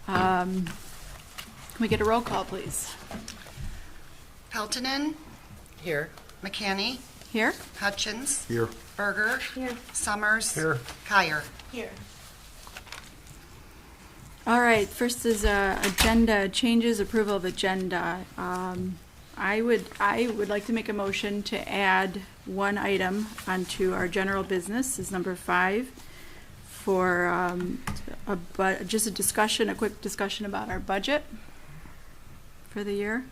Can we get a roll call, please? Peltonen, Here. McCanny, Here? Hutchins, Here. Berger, Here. Summers, Here. Kyer. Here. All right, first is agenda changes, approval of agenda. I would like to make a motion to add one item onto our general business, is number 5, for just a quick discussion about our budget for the year.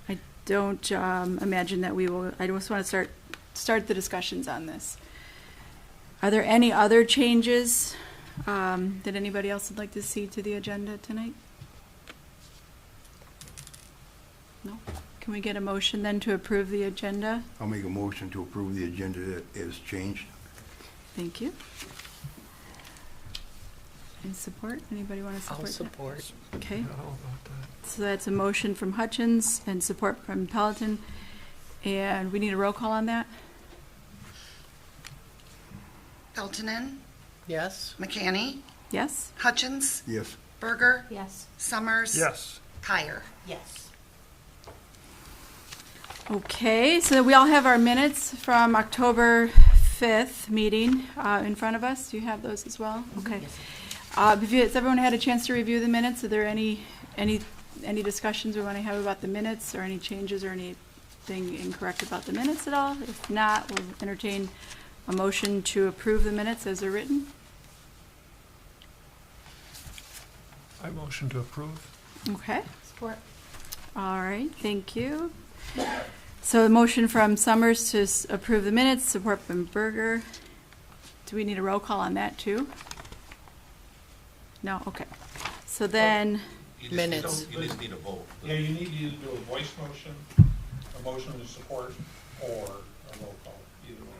I don't imagine that we will, I just want to start the discussions on this. Are there any other changes that anybody else would like to see to the agenda tonight? No? Can we get a motion then to approve the agenda? I'll make a motion to approve the agenda that is changed. Thank you. And support? Anybody want to support I'll that? support. Okay. So that's a motion from Hutchins and support from Pelton. And we need a roll call on that? Peltonen, Yes. McCanny, Yes? Hutchins, Yes. Berger, Yes. Summers, Yes. Kyer. Yes. Okay, so we all have our minutes from October 5th meeting in front of us. Do you have those as well? Okay. Has everyone had a chance to review the minutes? Are there any discussions we want to have about the minutes, or any changes or anything incorrect about the minutes at all? If not, we'll entertain a motion to approve the minutes as they're written. I motion to approve. Okay. Support. All right, thank you. So a motion from Summers to approve the minutes, support from Berger. Do we need a roll call on that too? No, okay. So then, Minutes. You just need a vote. Yeah, you need to either do a voice motion, a motion to support, or a roll call, either one.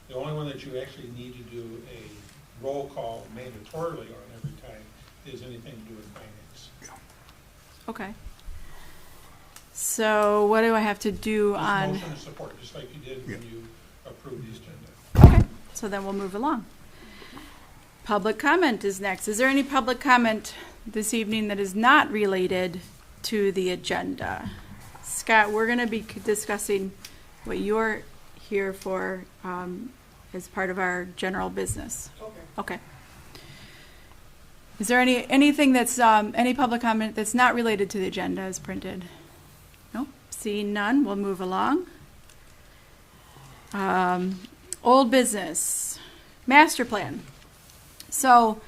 The only one that you actually need to do a roll call mandatorily on every time is anything to do with finance. okay. So what do I have to do Just on? motion to support, just like you did when Yeah. you approved the agenda. Okay, so then we'll move along. Public comment is next. Is there any public comment this evening that is not related to the agenda? Scott, we're going to be discussing what you're here for as part of our general business. Okay. Is there anything that's, any public comment that's not related to the agenda as printed? No? Seeing none, we'll move along. Old business, master plan. So,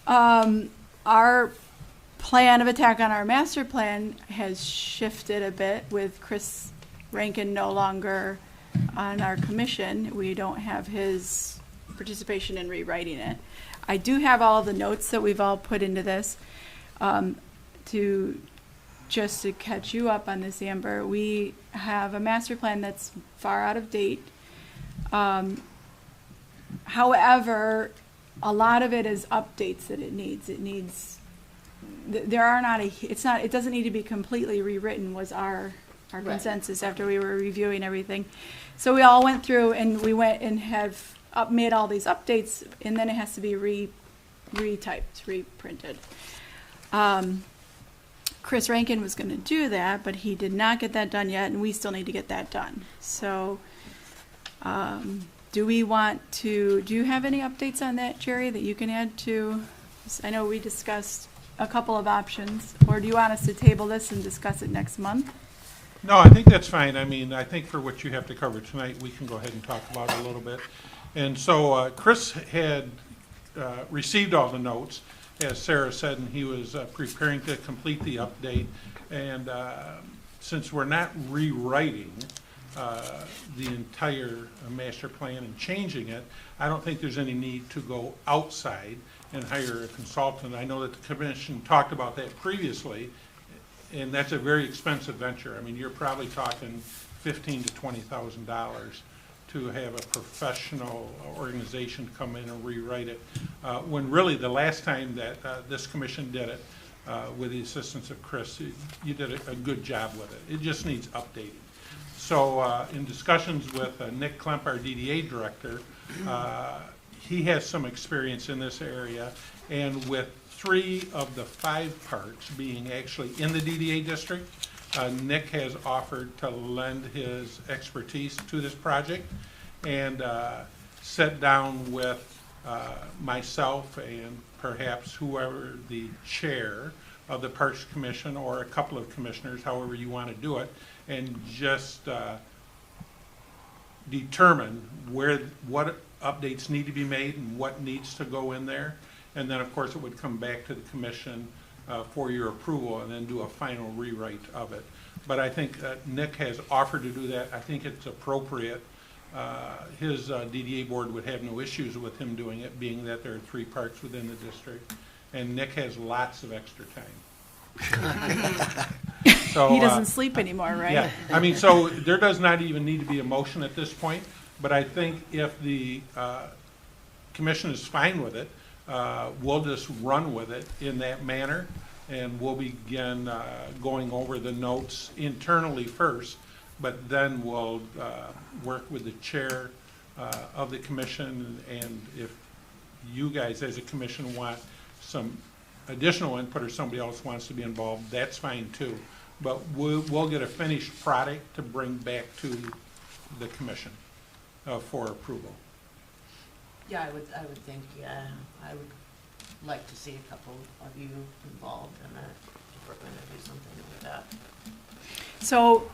our plan of attack on our master plan has shifted a bit with Chris Rankin no longer on our commission. We don't have his participation in rewriting it. I do have all the notes that we've all put into this. Just to catch you up on this, Amber, we have a master plan that's far out of date. However, a lot of it is updates that it needs. It doesn't need to be completely rewritten, was our consensus after we were reviewing everything. So we all went through and we went and have made all these updates, and then it has to be retyped, reprinted. Chris Rankin was going to do that, but he did not get that done yet, and we still need to get that done. So do you have any updates on that, Jerry, that you can add to? I know we discussed a couple of options, or do you want us to table this and discuss it next month? No, I think that's fine. I mean, I think for what you have to cover tonight, we can go ahead and talk about it a little bit. And so Chris had received all the notes, as Sarah said, and he was preparing to complete the update. And since we're not rewriting the entire master plan and changing it, I don't think there's any need to go outside and hire a consultant. I know that the commission talked about that previously, and that's a very expensive venture. I mean, you're probably talking $15,000 to $20,000 to have a professional organization come in and rewrite it. When really the last time that this commission did it, with the assistance of Chris, you did a good job with it. It just needs updating. So in discussions with Nick Klemp, our DDA director, he has some experience in this area, and with 3 of the 5 parks being actually in the DDA district, Nick has offered to lend his expertise to this project and sit down with myself and perhaps whoever the chair of the Parks Commission or a couple of commissioners, however you want to do it, and just determine what updates need to be made and what needs to go in there. And then, of course, it would come back to the commission for your approval and then do a final rewrite of it. But I think Nick has offered to do that. I think it's appropriate. His DDA board would have no issues with him doing it, being that there are 3 parks within the district. And Nick has lots of extra time. So, He doesn't sleep anymore, right? yeah, I mean, so there does not even need to be a motion at this point, but I think if the commission is fine with it, we'll just run with it in that manner, and we'll begin going over the notes internally first, but then we'll work with the chair of the commission, and if you guys as a commission want some additional input or somebody else wants to be involved, that's fine too. But we'll get a finished product to bring back to the commission for approval. Yeah, I would think, yeah, I would like to see a couple of you involved in that, if we're gonna do something with that. So,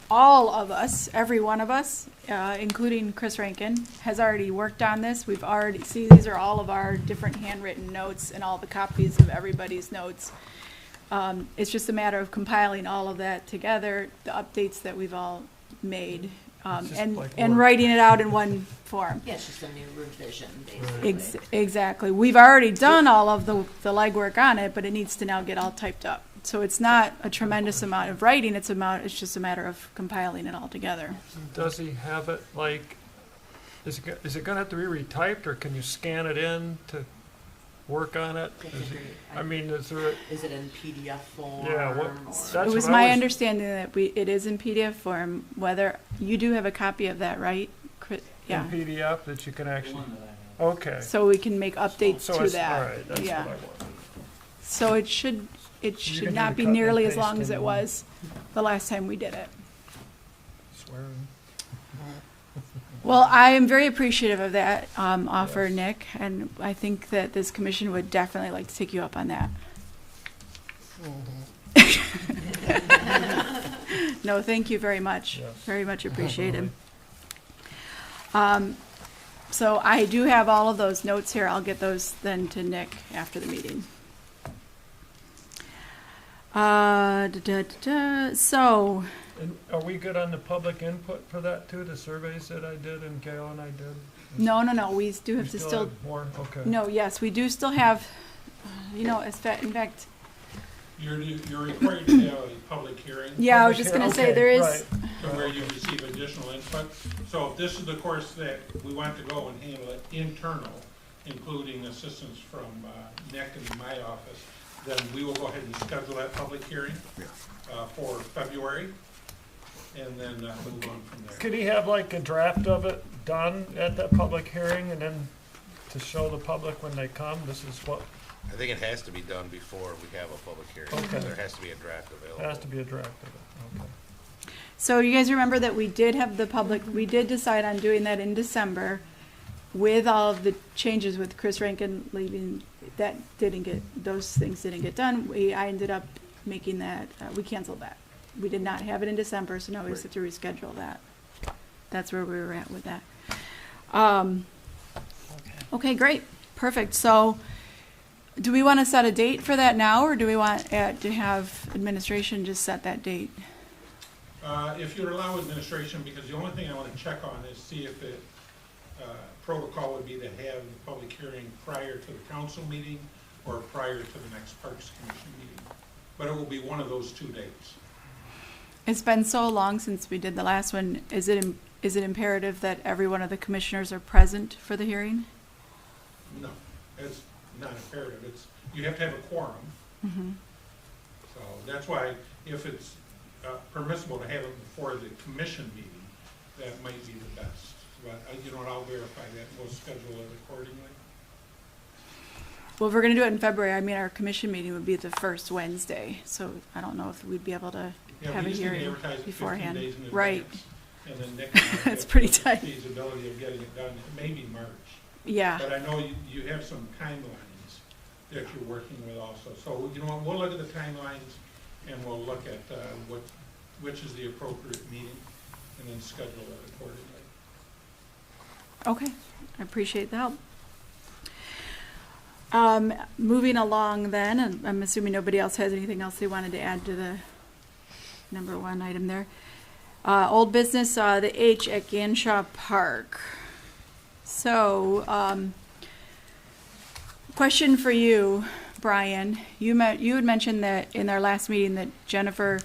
all of us, every one of us, including Chris Rankin, has already worked on this. We've already, see, these are all of our different handwritten notes and all the copies of everybody's notes. It's just a matter of compiling all of that together, the updates that we've all made, and writing it out in one form. Yeah, it's just a new revision, basically. Exactly. We've already done all of the legwork on it, but it needs to now get all typed up. So it's not a tremendous amount of writing, it's just a matter of compiling it all together. Does he have it like, is it gonna have to be retyped, or can you scan it in to work on it? I mean, is there, Is it in PDF form? Yeah, what- or- that's It was what I my was- understanding that it is in PDF form, whether, you do have a copy of that, right? Yeah, in PDF that you can actually, okay. so we can make updates So to it's, that. all right, that's what I Yeah, wanted. so it should can do not the be cut and nearly as paste long as in it one. was the last time we did it. Swearing. Well, I am very appreciative of that offer, Nick, and I think that this commission would definitely like to take you up on that. No, thank you very much. Yes. Very much appreciated. So I do have all of those notes here. I'll get those then to Nick after the meeting. So, And are we good on the public input for that too, the surveys that I did and Gail and I did? no, we do have We to still, have more, okay. no, yes, we do still have, in fact, You're required to have a public hearing. yeah, I was Public just gonna hear- say, okay, there is, right. To where you receive additional input. So if this is the course that we want to go and handle it internal, including assistance from Nick and my office, then we will go ahead and schedule that public hearing for February, and then move on from there. Could he have like a draft of it done at that public hearing and then to show the public when they come, this is what, I think it has to be done before we have a public hearing. Okay. There has to be a draft available. has to be a draft of it, okay. so you guys remember that we did have the public, we did decide on doing that in December with all of the changes with Chris Rankin leaving, those things didn't get done. I ended up making that, we canceled that. We did not have it in December, so now we just have to reschedule that. That's where we were at with that. Okay, great, perfect. So, do we want to set a date for that now, or do we want to have administration just set that date? If you allow administration, because the only thing I want to check on is see if it, protocol would be to have the public hearing prior to the council meeting or prior to the next Parks Commission meeting. But it will be one of those 2 dates. It's been so long since we did the last one. Is it imperative that every one of the commissioners are present for the hearing? No, it's not imperative. It's, you have to have a quorum. Mm-hmm. So that's why if it's permissible to have it before the commission meeting, that might be the best. but, you know what, I'll verify that, and we'll schedule it accordingly. Well, if we're gonna do it in February, I mean, our commission meeting would be the first Wednesday, so I don't know if we'd be able to Yeah, have we a just need to hearing advertise it 15 beforehand. days in Right, advance, and then Nick. will That's get pretty the tight. Feasibility of getting it done, maybe March. yeah, But I know you have some timelines that you're working with also. So, you know what, we'll look at the timelines and we'll look at which is the appropriate meeting and then schedule it accordingly. okay, I appreciate the help. Moving along then, and I'm assuming nobody else has anything else they wanted to add to the number one item there. Old business, the H at Ganshaw Park. So, question for you, Brian. You had mentioned that in our last meeting that Jennifer,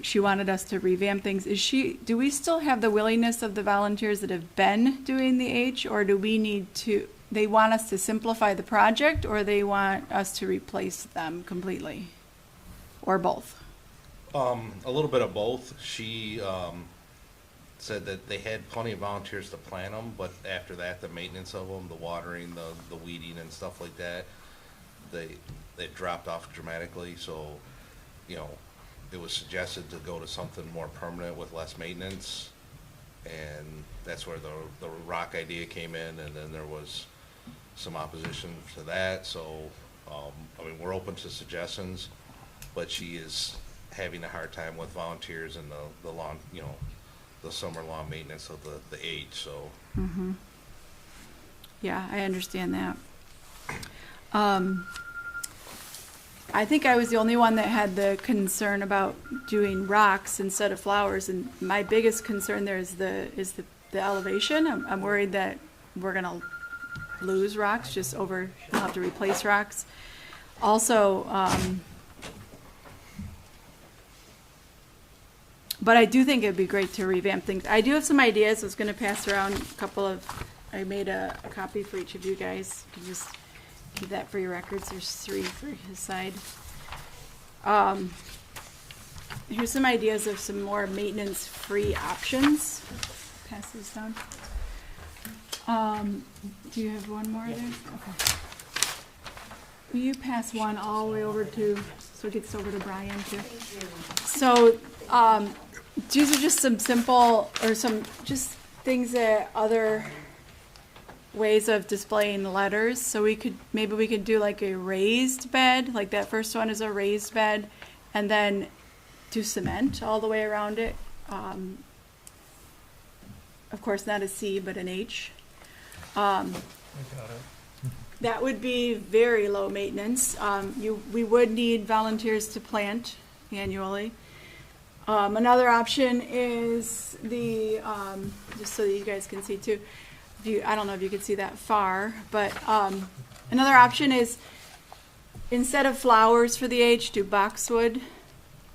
she wanted us to revamp things. Do we still have the willingness of the volunteers that have been doing the H, or do we need to, they want us to simplify the project, or they want us to replace them completely? Or both? A little bit of both. She said that they had plenty of volunteers to plant them, but after that, the maintenance of them, the watering, the weeding and stuff like that, they dropped off dramatically. So, you know, it was suggested to go to something more permanent with less maintenance, and that's where the rock idea came in. And then there was some opposition to that. So, I mean, we're open to suggestions, but she is having a hard time with volunteers and the lawn, you know, the summer lawn maintenance of the H, so. Mm-hmm. Yeah, I understand that. I think I was the only one that had the concern about doing rocks instead of flowers, and my biggest concern there is the elevation. I'm worried that we're gonna lose rocks just over, we'll have to replace rocks. Also, but I do think it'd be great to revamp things. I do have some ideas. I was going to pass around a couple of, I made a copy for each of you guys. You can just keep that for your records. There's 3 for his side. Here's some ideas of some more maintenance-free options. Pass these down. Do you have one more there? Okay. Will you pass one all the way over to, so it gets over to Brian too? So, these are just some simple, or some just things that other ways of displaying letters. So maybe we could do like a raised bed, like that first one is a raised bed, and then do cement all the way around it. Of course, not a C, but an H. I got it. That would be very low maintenance. We would need volunteers to plant annually. Another option is the, just so that you guys can see too, I don't know if you can see that far, but another option is instead of flowers for the H, do boxwood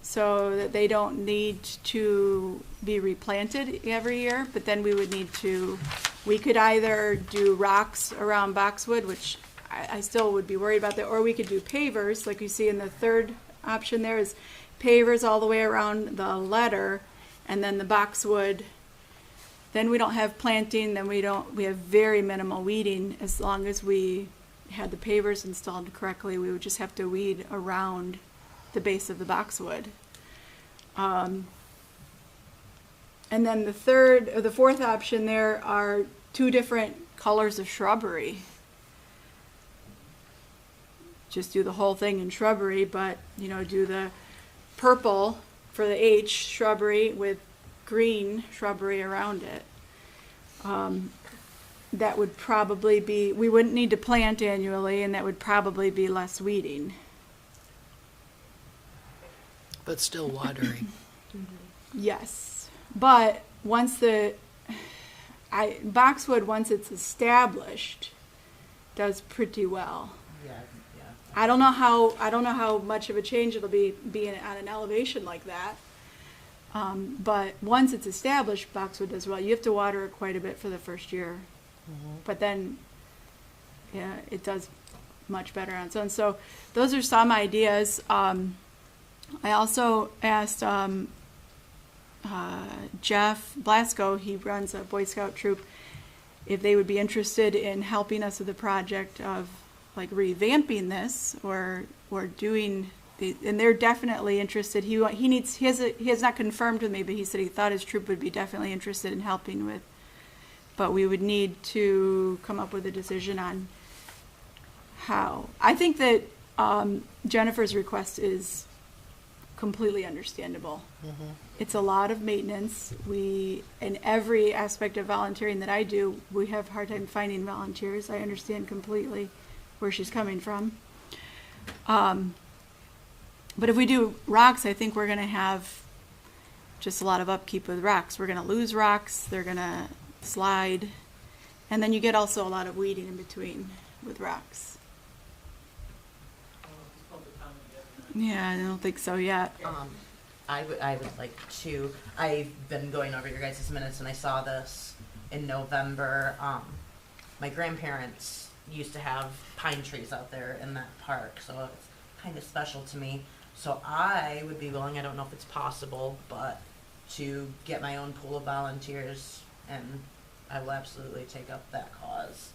so that they don't need to be replanted every year, but then we would need to, we could either do rocks around boxwood, which I still would be worried about that, or we could do pavers, like you see in the third option there is pavers all the way around the letter, and then the boxwood. Then we don't have planting, then we have very minimal weeding. As long as we had the pavers installed correctly, we would just have to weed around the base of the boxwood. And then the fourth option there are 2 different colors of shrubbery. Just do the whole thing in shrubbery, but do the purple for the H shrubbery with green shrubbery around it. That would probably be, we wouldn't need to plant annually, and that would probably be less weeding. But still watering. Yes, but once boxwood, once it's established, does pretty well. Yeah. I don't know how much of a change it'll be on an elevation like that. But once it's established, boxwood does well. You have to water it quite a bit for the first year, but then, yeah, it does much better on its own. So those are some ideas. I also asked Jeff Blasco, he runs a Boy Scout troop, if they would be interested in helping us with the project of like revamping this or doing the, and they're definitely interested. He has not confirmed with me, but he said he thought his troop would be definitely interested in helping with. But we would need to come up with a decision on how. I think that Jennifer's request is completely understandable. It's a lot of maintenance. In every aspect of volunteering that I do, we have a hard time finding volunteers. I understand completely where she's coming from. But if we do rocks, I think we're going to have just a lot of upkeep with rocks. We're going to lose rocks. They're going to slide. And then you get also a lot of weeding in between with rocks. Yeah, I don't think so yet. I would like to, I've been going over your guys' minutes and I saw this in November. My grandparents used to have pine trees out there in that park, so it's kind of special to me. So I would be willing, I don't know if it's possible, but to get my own pool of volunteers, and I will absolutely take up that cause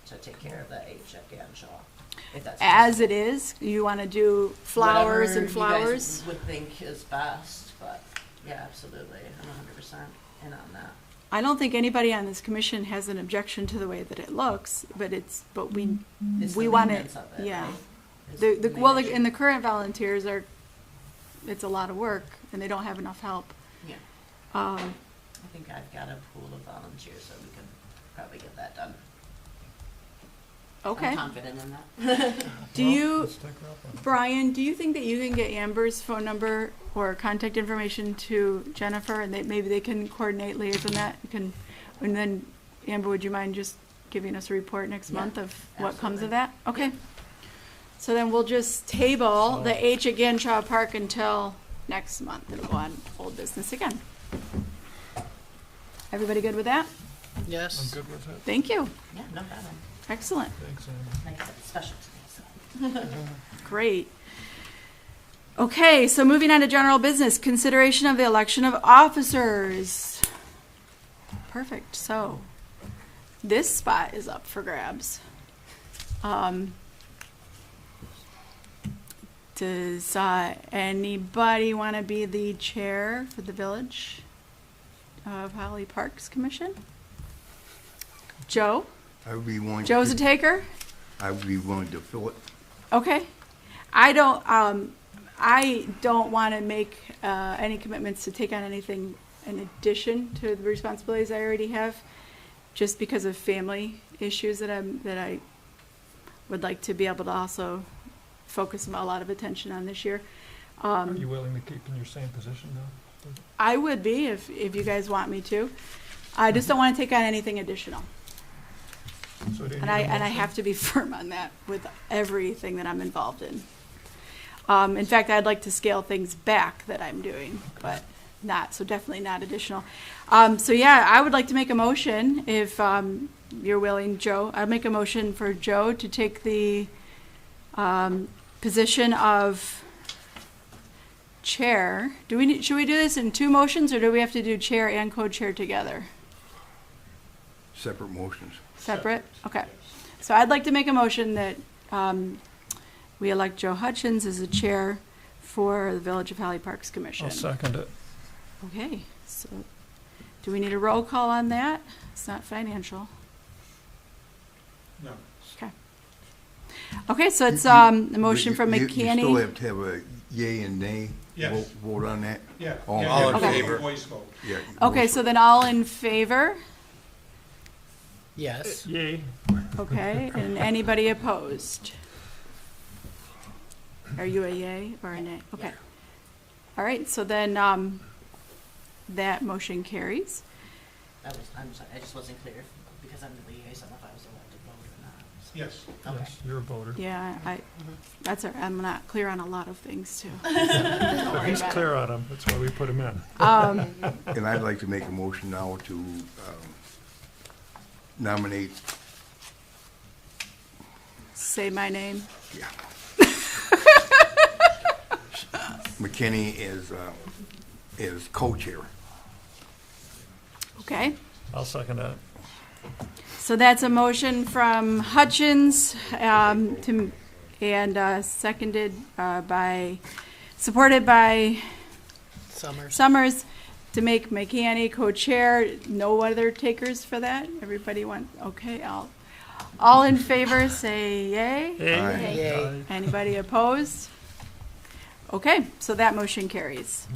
to take care of the H at Ganshaw. If that's As possible. it is, you want to do flowers Whatever and flowers? you guys would think is best, but yeah, absolutely, I'm 100% in on that. I don't think anybody on this commission has an objection to the way that it looks, but It's we the want it, maintenance of it, yeah. right? Is The main well, issue. and the current volunteers it's a lot of work, and they don't have enough help. Yeah, Um, I think I've got a pool of volunteers, so we can probably get that done. okay. I'm confident in that. Do Well, you, let's take her up on it. Brian, do you think that you can get Amber's phone number or contact information to Jennifer, and maybe they can coordinate liaison that? And then, Amber, would you mind just giving us a report next Yeah, month of what comes of absolutely. that? Okay. So then we'll just table the H at Ganshaw Park until next month. It'll go on old business again. Everybody good with that? I'm Yes. good with it. Thank you. Yeah, no problem. Excellent. Thanks, Andy. Like I said, it's special to me, so. Great. Okay, so moving on to general business, consideration of the election of officers. Perfect. So this spot is up for grabs. Does anybody want to be the chair for the Village of Holly Parks Commission? Joe? I would be willing. Joe's a to- taker? I would be willing to fill it. Okay. I don't want to make any commitments to take on anything in addition to the responsibilities I already have, just because of family issues that I would like to be able to also focus a lot of attention on this year. Are you willing to keep in your same position now? I would be if you guys want me to. I just don't want to take on anything additional. So do you And need a I motion? have to be firm on that with everything that I'm involved in. In fact, I'd like to scale things back that I'm doing, but so definitely not additional. So yeah, I would like to make a motion if you're willing, Joe. I'd make a motion for Joe to take the position of chair. Should we do this in two motions, or do we have to do chair and co-chair together? Separate motions. Separate? Okay. So I'd like to make a motion that we elect Joe Hutchins as the chair for the Village of Holly Parks Commission. I'll second it. Okay, so do we need a roll call on that? It's not financial. No. Okay. Okay, so it's a motion from You still McKinney. have to have a yay and nay Yes. vote on that? Yeah. All yeah, in yeah, favor. Voice vote. Yeah. Okay, so then all in favor? Yes. Yay. Okay, and anybody opposed? Are you a yay or a nay? Okay. All right, so then that motion carries. I'm sorry, I just wasn't clear because I'm the liaison if I was allowed to vote or not. so. Yes. Okay. Yes, you're a voter. Yeah, that's all right. I'm not clear on a lot of things too. He's clear on them. That's why we put him in. And I'd like to make a motion now to nominate, Say my name. yeah, McKinney as co-chair. Okay, I'll second that. so that's a motion from Hutchins, seconded supported by Summers. Summers to make McCanny co-chair. No other takers for that? Everybody okay, all in favor, say yay. Aye. Yay. Anybody opposed? Okay, so that motion carries.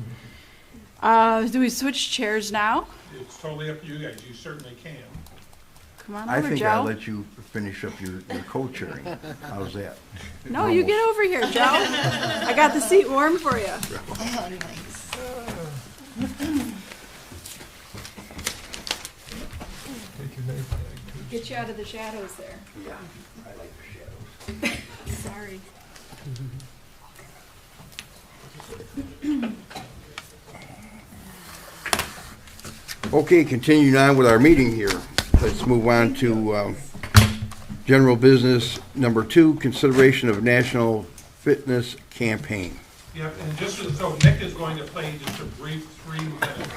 Do we switch chairs now? It's totally up to you guys. You certainly can. Come on I over, think I'll Joe. let you finish up your co-chairing. How's that? No, you get over here, Joe. I got the seat warm for you. Take your name tag, too. Get you out of the shadows there. Yeah, I like the shadows. Sorry. Okay, continuing on with our meeting here. Let's move on to general business number 2, consideration of national fitness campaign. Yep, and just so Nick is going to play just a brief 3-minute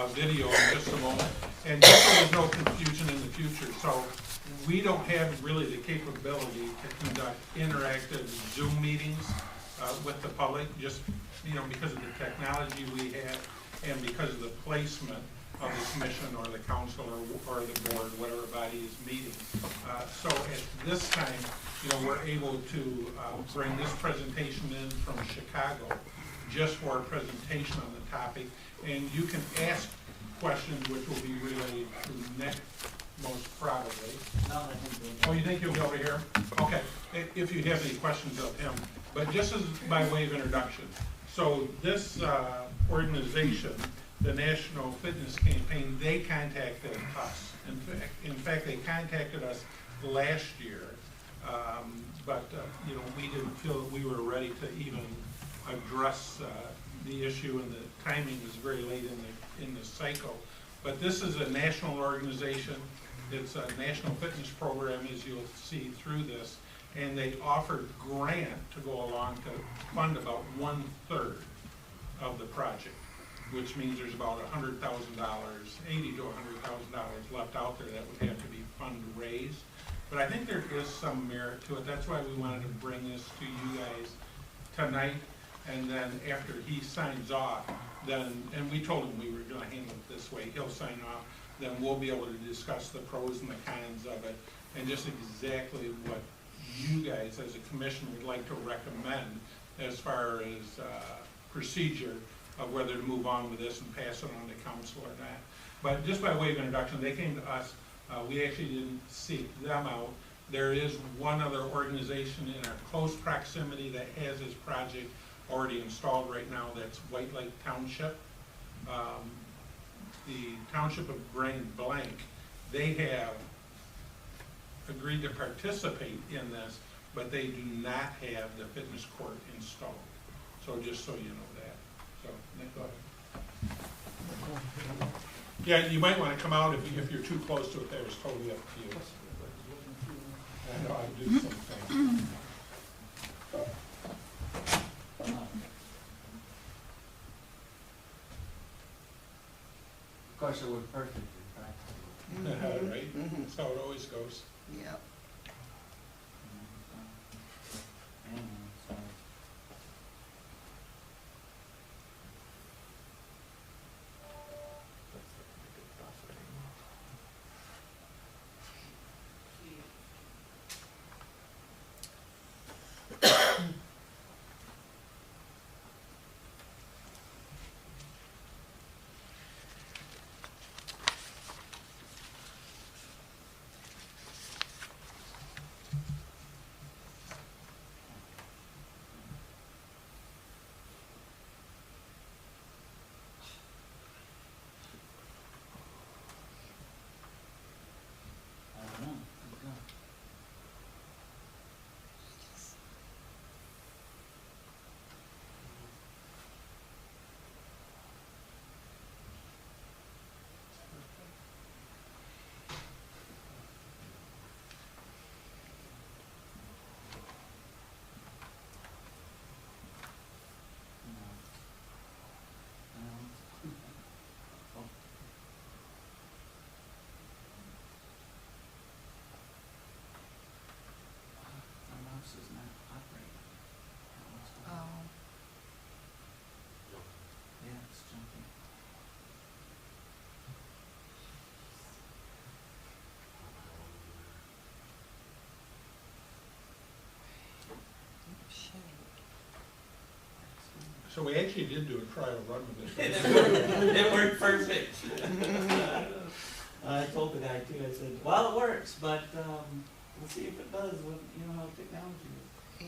video in just a moment. And just so there's no confusion in the future, so we don't have really the capability to conduct interactive Zoom meetings with the public, just, because of the technology we have and because of the placement of the commission or the council or the board, whatever body is meeting. So at this time, we're able to bring this presentation in from Chicago just for a presentation on the topic. And you can ask questions which will be relayed to Nick most probably. Oh, you think you'll be over here? Okay, if you have any questions of him. But just as by way of introduction, so this organization, the National Fitness Campaign, they contacted us. In fact, they contacted us last year, but we didn't feel that we were ready to even address the issue, and the timing was very late in the cycle. But this is a national organization. It's a national fitness program, as you'll see through this, and they offered grant to go along to fund about 1/3 of the project, which means there's about $100,000, $80,000 to $100,000 left out there that would have to be fundraised. But I think there is some merit to it. That's why we wanted to bring this to you guys tonight. And then after he signs off, and we told him we were gonna handle it this way, he'll sign off, then we'll be able to discuss the pros and the cons of it, and just exactly what you guys as a commission would like to recommend as far as procedure of whether to move on with this and pass it on to council or not. But just by way of introduction, they came to us. We actually didn't seek them out. There is one other organization in our close proximity that has this project already installed right now. That's White Lake Township. The Township of Grand Blanc, they have agreed to participate in this, but they do not have the fitness court installed. So just so you know that. So, Nick, go ahead. Yeah, you might want to come out if you're too close to it there. It's totally up to you. I know I do something. Of course, it was perfect in practice. Right? That's how it always goes. Yep. So, So we actually did do a trial run with it. It worked perfect. I told the guy too, I said, well, it works, but we'll see if it does with, you know, how technology is. Yeah.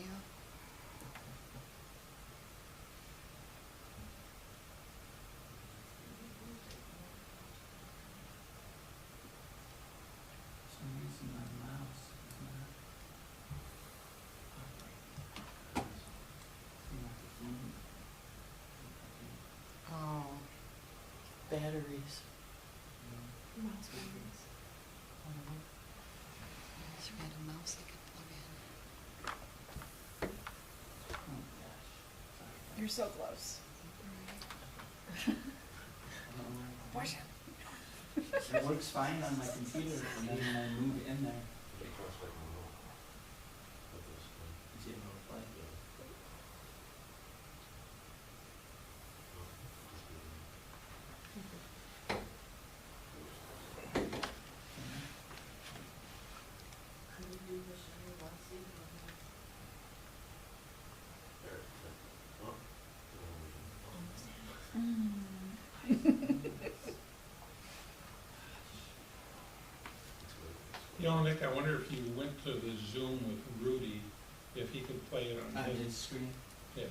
For some reason my mouse is not. Oh, Batteries. so we had a mouse I could plug in. Oh gosh. You're so close. Sorry. It works fine on my computer, and then when I move it in there. It's able to play. You know, Nick, I wonder if you went to the Zoom with Rudy, if he could play it on On his. his screen. Yeah.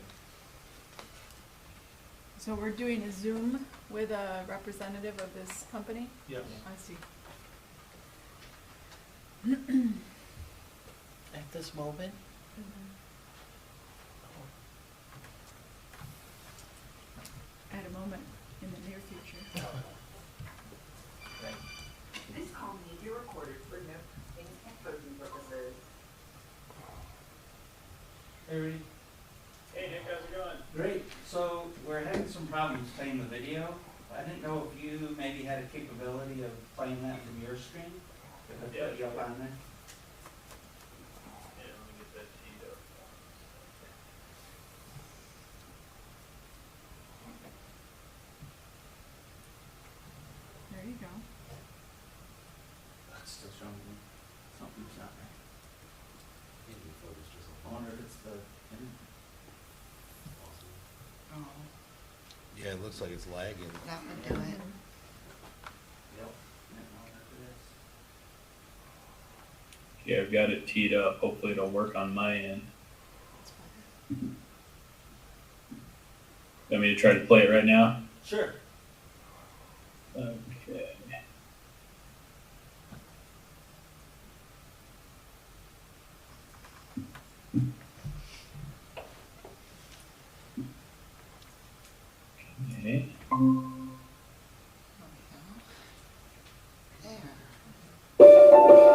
So we're doing a Zoom with a representative of this company? Yeah. I see. At this moment? At a moment in the near future. Right. This call may be recorded for note-taking and voting purposes. Hey, Rudy. Hey Nick, how's it going? Great. So we're having some problems playing the video. I didn't know if you maybe had a capability of playing that from your screen. If I put you up on there. Yeah, let me get that teed up. There you go. It's still showing me something's not right. I wonder if it's the internet. Oh, Yeah, it looks like it's lagging. that would do it. Yep. I don't know if it is. Yeah, I've got it teed up. Hopefully it'll work on my end. Want me to try to play it right now? Sure. Okay. Okay. There.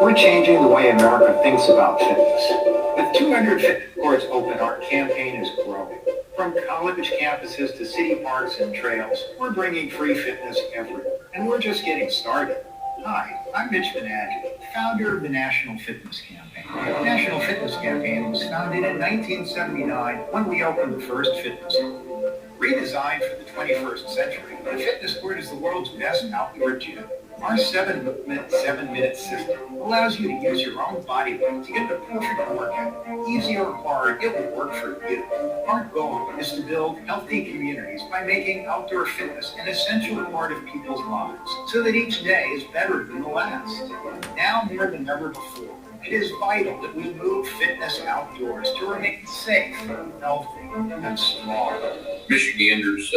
We're changing the way America thinks about fitness. With 200 fitness courts open, our campaign is growing. From college campuses to city parks and trails, we're bringing free fitness everywhere. And we're just getting started. Hi, I'm Mitch Benaggi, founder of the National Fitness Campaign. The National Fitness Campaign was founded in 1979 when we opened the first fitness court. Redesigned for the 21st century, the fitness court is the world's best outdoor gym. Our 7-minute system allows you to use your own body weight to get the perfect workout. Easy or hard, it will work for you. Our goal is to build healthy communities by making outdoor fitness an essential part of people's lives, so that each day is better than the last. Now more than ever before, it is vital that we move fitness outdoors to remain safe, healthy, and strong. Michiganders,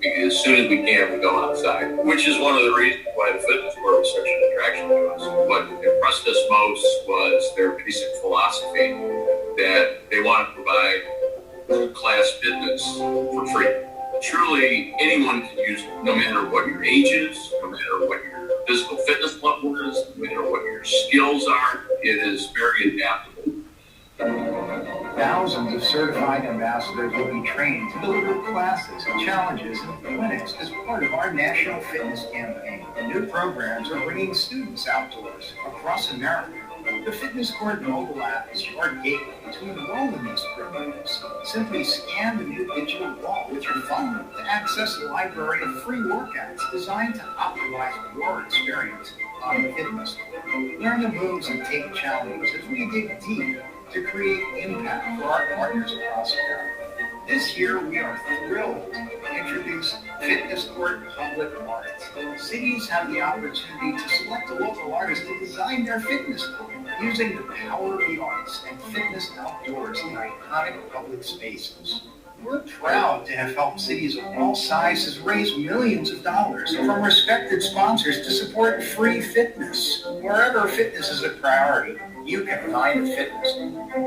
as soon as we can, we go outside, which is one of the reasons why the fitness court was such an attraction to us. What impressed us most was their basic philosophy that they want to provide world-class fitness for free. Truly, anyone can use it, no matter what your age is, no matter what your physical fitness level is, no matter what your skills are. It is very adaptable. Thousands of certified ambassadors will be trained to deliver classes, challenges, and clinics as part of our National Fitness Campaign. New programs are bringing students outdoors across America. The Fitness Court mobile app is your gateway to enroll in these programs. Simply scan the new digital wall with your phone to access a library of free workouts designed to optimize your experience on the fitness court. Learn the moves and take challenges as we dig deep to create impact for our partners across America. This year, we are thrilled to introduce Fitness Court Public Art. Cities have the opportunity to select a local artist to design their fitness court using the power of the arts and fitness outdoors in iconic public spaces. We're proud to have helped cities of all sizes raise millions of dollars from respected sponsors to support free fitness. Wherever fitness is a priority, you can find fitness.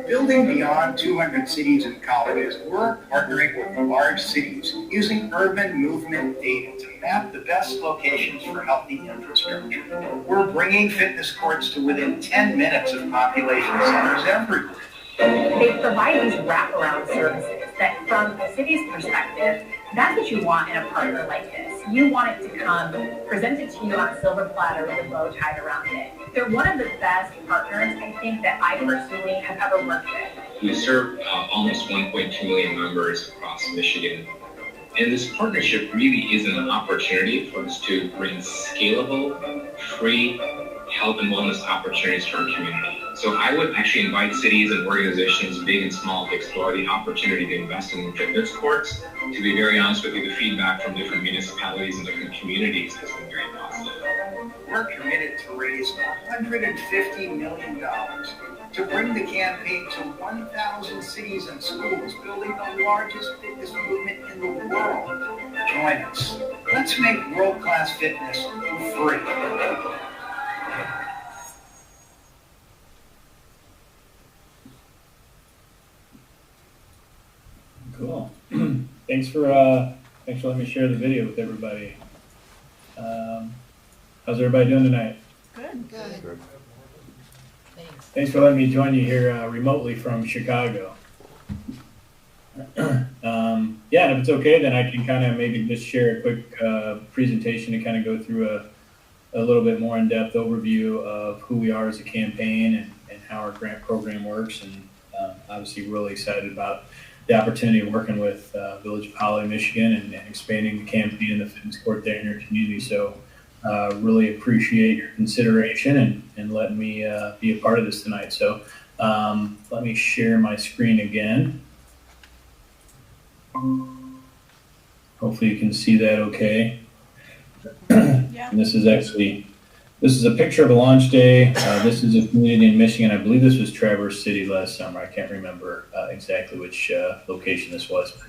Building beyond 200 cities and colleges, we're partnering with large cities using urban movement data to map the best locations for healthy infrastructure. We're bringing fitness courts to within 10 minutes of population centers everywhere. They provide these wraparound services that, from a city's perspective, that's what you want in a partner like this. You want it to come presented to you on a silver platter with a bow tied around it. They're one of the best partners, I think, that I personally have ever worked with. We serve almost 1.2 million members across Michigan. And this partnership really is an opportunity for us to bring scalable, free health and wellness opportunities to our community. So I would actually invite cities and organizations, big and small, to explore the opportunity to invest in fitness courts. To be very honest with you, the feedback from different municipalities and different communities has been very positive. We're committed to raise $150 million to bring the campaign to 1,000 cities and schools, building the largest fitness movement in the world. Join us. Let's make world-class fitness free. Cool. Thanks for letting me share the video with everybody. How's everybody doing tonight? Good. Good. Thanks for letting me join you here remotely from Chicago. Yeah, and if it's okay, then I can kind of maybe just share a quick presentation to kind of go through a little bit more in-depth overview of who we are as a campaign and how our grant program works. And obviously really excited about the opportunity of working with Village of Holly, Michigan, and expanding the campaign and the fitness court there in your community. So really appreciate your consideration and letting me be a part of this tonight. So let me share my screen again. Hopefully you can see that okay. Yeah. And this is a picture of a launch day. This is a community in Michigan. I believe this was Traverse City last summer. I can't remember exactly which location this was, but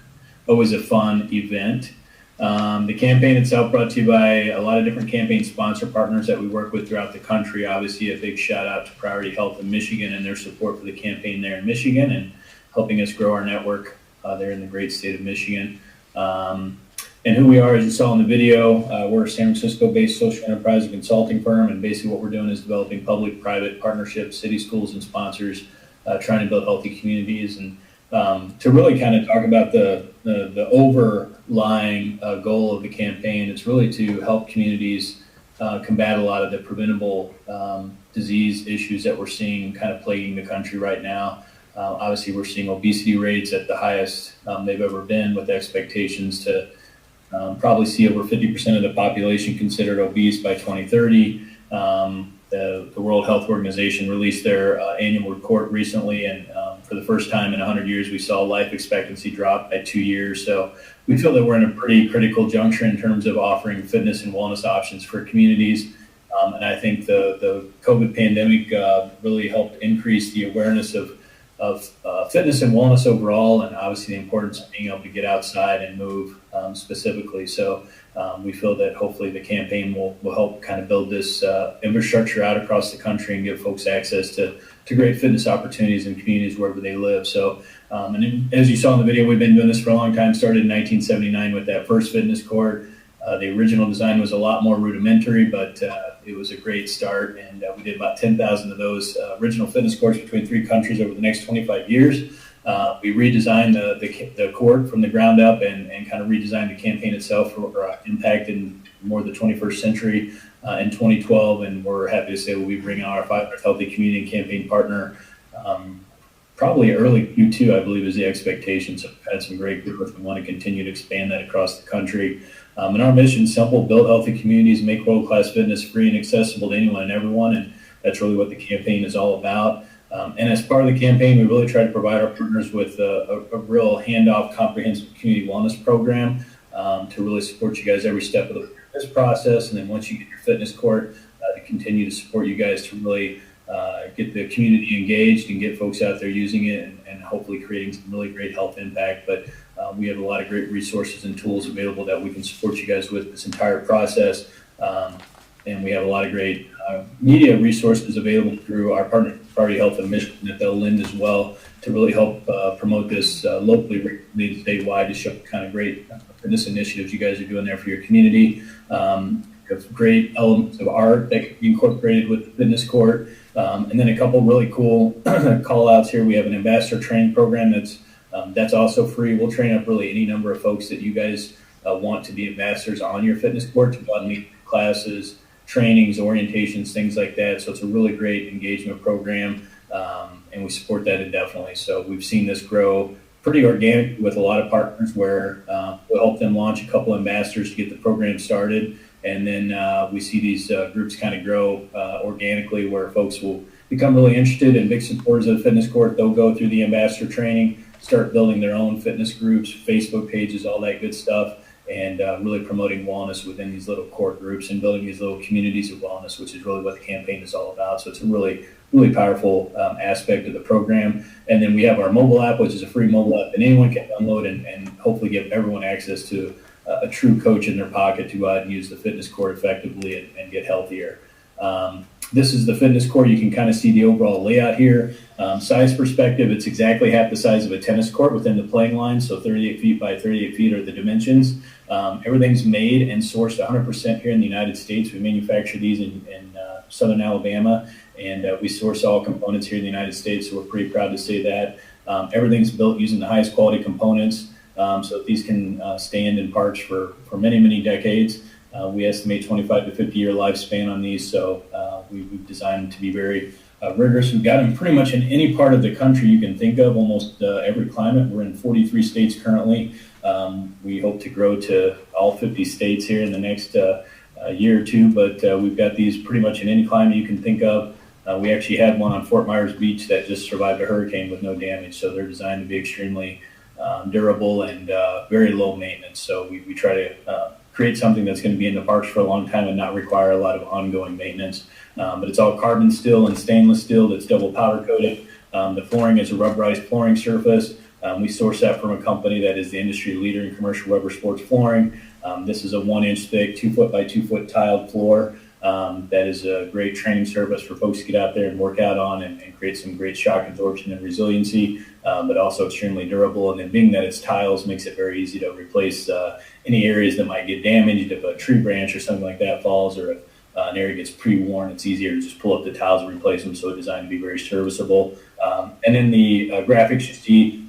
always a fun event. The campaign itself brought to you by a lot of different campaign sponsor partners that we work with throughout the country. Obviously, a big shout out to Priority Health in Michigan and their support for the campaign there in Michigan and helping us grow our network there in the great state of Michigan. And who we are, as you saw in the video, we're a San Francisco-based social enterprise and consulting firm, and basically what we're doing is developing public-private partnerships, city, schools, and sponsors, trying to build healthy communities. And to really kind of talk about the overlying goal of the campaign, it's really to help communities combat a lot of the preventable disease issues that we're seeing kind of plaguing the country right now. Obviously, we're seeing obesity rates at the highest they've ever been, with expectations to probably see over 50% of the population considered obese by 2030. The World Health Organization released their annual report recently, and for the first time in 100 years, we saw life expectancy drop by 2 years. So we feel that we're in a pretty critical juncture in terms of offering fitness and wellness options for communities. And I think the COVID pandemic really helped increase the awareness of fitness and wellness overall, and obviously the importance of being able to get outside and move specifically. So we feel that hopefully the campaign will help kind of build this infrastructure out across the country and give folks access to great fitness opportunities in communities wherever they live. So, and as you saw in the video, we've been doing this for a long time, started in 1979 with that first fitness court. The original design was a lot more rudimentary, but it was a great start, and we did about 10,000 of those original fitness courts between 3 countries over the next 25 years. We redesigned the court from the ground up and kind of redesigned the campaign itself for impact in more of the 21st century in 2012, and we're happy to say we'll be bringing our 500th Healthy Community campaign partner probably early Q2, I believe, is the expectation. So we've had some great growth. We want to continue to expand that across the country. And our mission is simple: build healthy communities, make world-class fitness free and accessible to anyone and everyone. And that's really what the campaign is all about. And as part of the campaign, we really try to provide our partners with a real handoff, comprehensive community wellness program to really support you guys every step of this process. And then once you get your fitness court, to continue to support you guys to really get the community engaged and get folks out there using it and hopefully creating some really great health impact. But we have a lot of great resources and tools available that we can support you guys with this entire process. And we have a lot of great media resources available through our partner, Priority Health of Michigan, at Bell Lind as well, to really help promote this locally, regionally, statewide, to show the kind of great fitness initiatives you guys are doing there for your community. We have great elements of art that can be incorporated with the fitness court. And then a couple really cool call outs here. We have an ambassador training program that's also free. We'll train up really any number of folks that you guys want to be ambassadors on your fitness court to go out and meet classes, trainings, orientations, things like that. So it's a really great engagement program, and we support that indefinitely. So we've seen this grow pretty organic with a lot of partners where we'll help them launch a couple ambassadors to get the program started. And then we see these groups kind of grow organically where folks will become really interested and big supporters of the fitness court. They'll go through the ambassador training, start building their own fitness groups, Facebook pages, all that good stuff, and really promoting wellness within these little core groups and building these little communities of wellness, which is really what the campaign is all about. So it's a really, really powerful aspect of the program. And then we have our mobile app, which is a free mobile app that anyone can download and hopefully give everyone access to a true coach in their pocket to go out and use the fitness court effectively and get healthier. This is the fitness court. You can kind of see the overall layout here. Size perspective, it's exactly half the size of a tennis court within the playing line. So 38 feet by 38 feet are the dimensions. Everything's made and sourced 100% here in the United States. We manufacture these in Southern Alabama, and we source all components here in the United States. So we're pretty proud to say that. Everything's built using the highest quality components. So these can stand in parks for many, many decades. We estimate 25 to 50 year lifespan on these. So we've designed them to be very rigorous. We've got them pretty much in any part of the country you can think of, almost every climate. We're in 43 states currently. We hope to grow to all 50 states here in the next year or two, but we've got these pretty much in any climate you can think of. We actually had one on Fort Myers Beach that just survived a hurricane with no damage. So they're designed to be extremely durable and very low maintenance. So we try to create something that's going to be in the parks for a long time and not require a lot of ongoing maintenance. But it's all carbon steel and stainless steel that's double powder coated. The flooring is a rubberized flooring surface. We source that from a company that is the industry leader in commercial rubber sports flooring. This is a 1 inch thick, 2 foot by 2 foot tiled floor. That is a great training service for folks to get out there and work out on and create some great shock absorption and resiliency, but also extremely durable. And then being that it's tiles makes it very easy to replace any areas that might get damaged. If a tree branch or something like that falls, or if an area gets pre-worn, it's easier to just pull up the tiles and replace them. So it's designed to be very serviceable. And then the graphics you see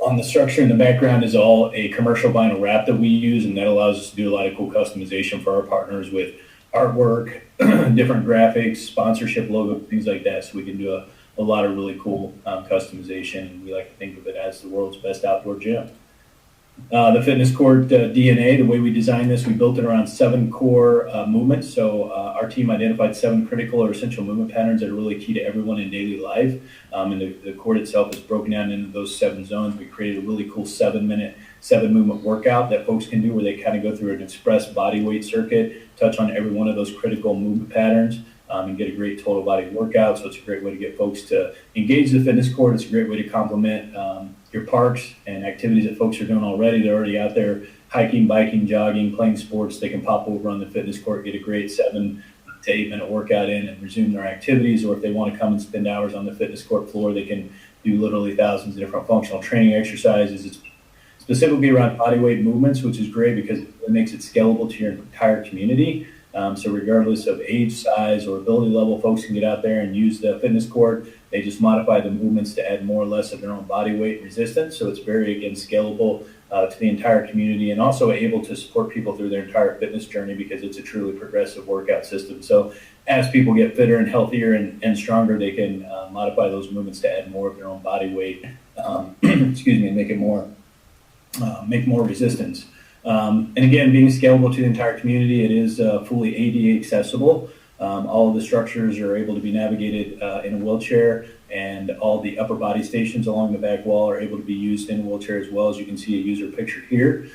on the structure in the background is all a commercial vinyl wrap that we use, and that allows us to do a lot of cool customization for our partners with artwork, different graphics, sponsorship logo, things like that. So we can do a lot of really cool customization, and we like to think of it as the world's best outdoor gym. The fitness court DNA, the way we designed this, we built it around 7 core movements. So our team identified 7 critical or essential movement patterns that are really key to everyone in daily life. And the court itself is broken down into those 7 zones. We created a really cool 7-minute, 7-movement workout that folks can do, where they kind of go through an express body weight circuit, touch on every one of those critical movement patterns, and get a great total body workout. So it's a great way to get folks to engage the fitness court. It's a great way to complement your parks and activities that folks are doing already. They're already out there hiking, biking, jogging, playing sports. They can pop over on the fitness court, get a great 7 to 8 minute workout in and resume their activities. Or if they want to come and spend hours on the fitness court floor, they can do literally thousands of different functional training exercises. It's specifically around body weight movements, which is great because it makes it scalable to your entire community. So regardless of age, size, or ability level, folks can get out there and use the fitness court. They just modify the movements to add more or less of their own body weight resistance. So it's very, again, scalable to the entire community, and also able to support people through their entire fitness journey because it's a truly progressive workout system. So as people get fitter and healthier and stronger, they can modify those movements to add more of their own body weight, and make it more, make more resistance. And again, being scalable to the entire community, it is fully ADA accessible. All of the structures are able to be navigated in a wheelchair. and all the upper body stations along the back wall are able to be used in a wheelchair as well. As you can see a user picture here.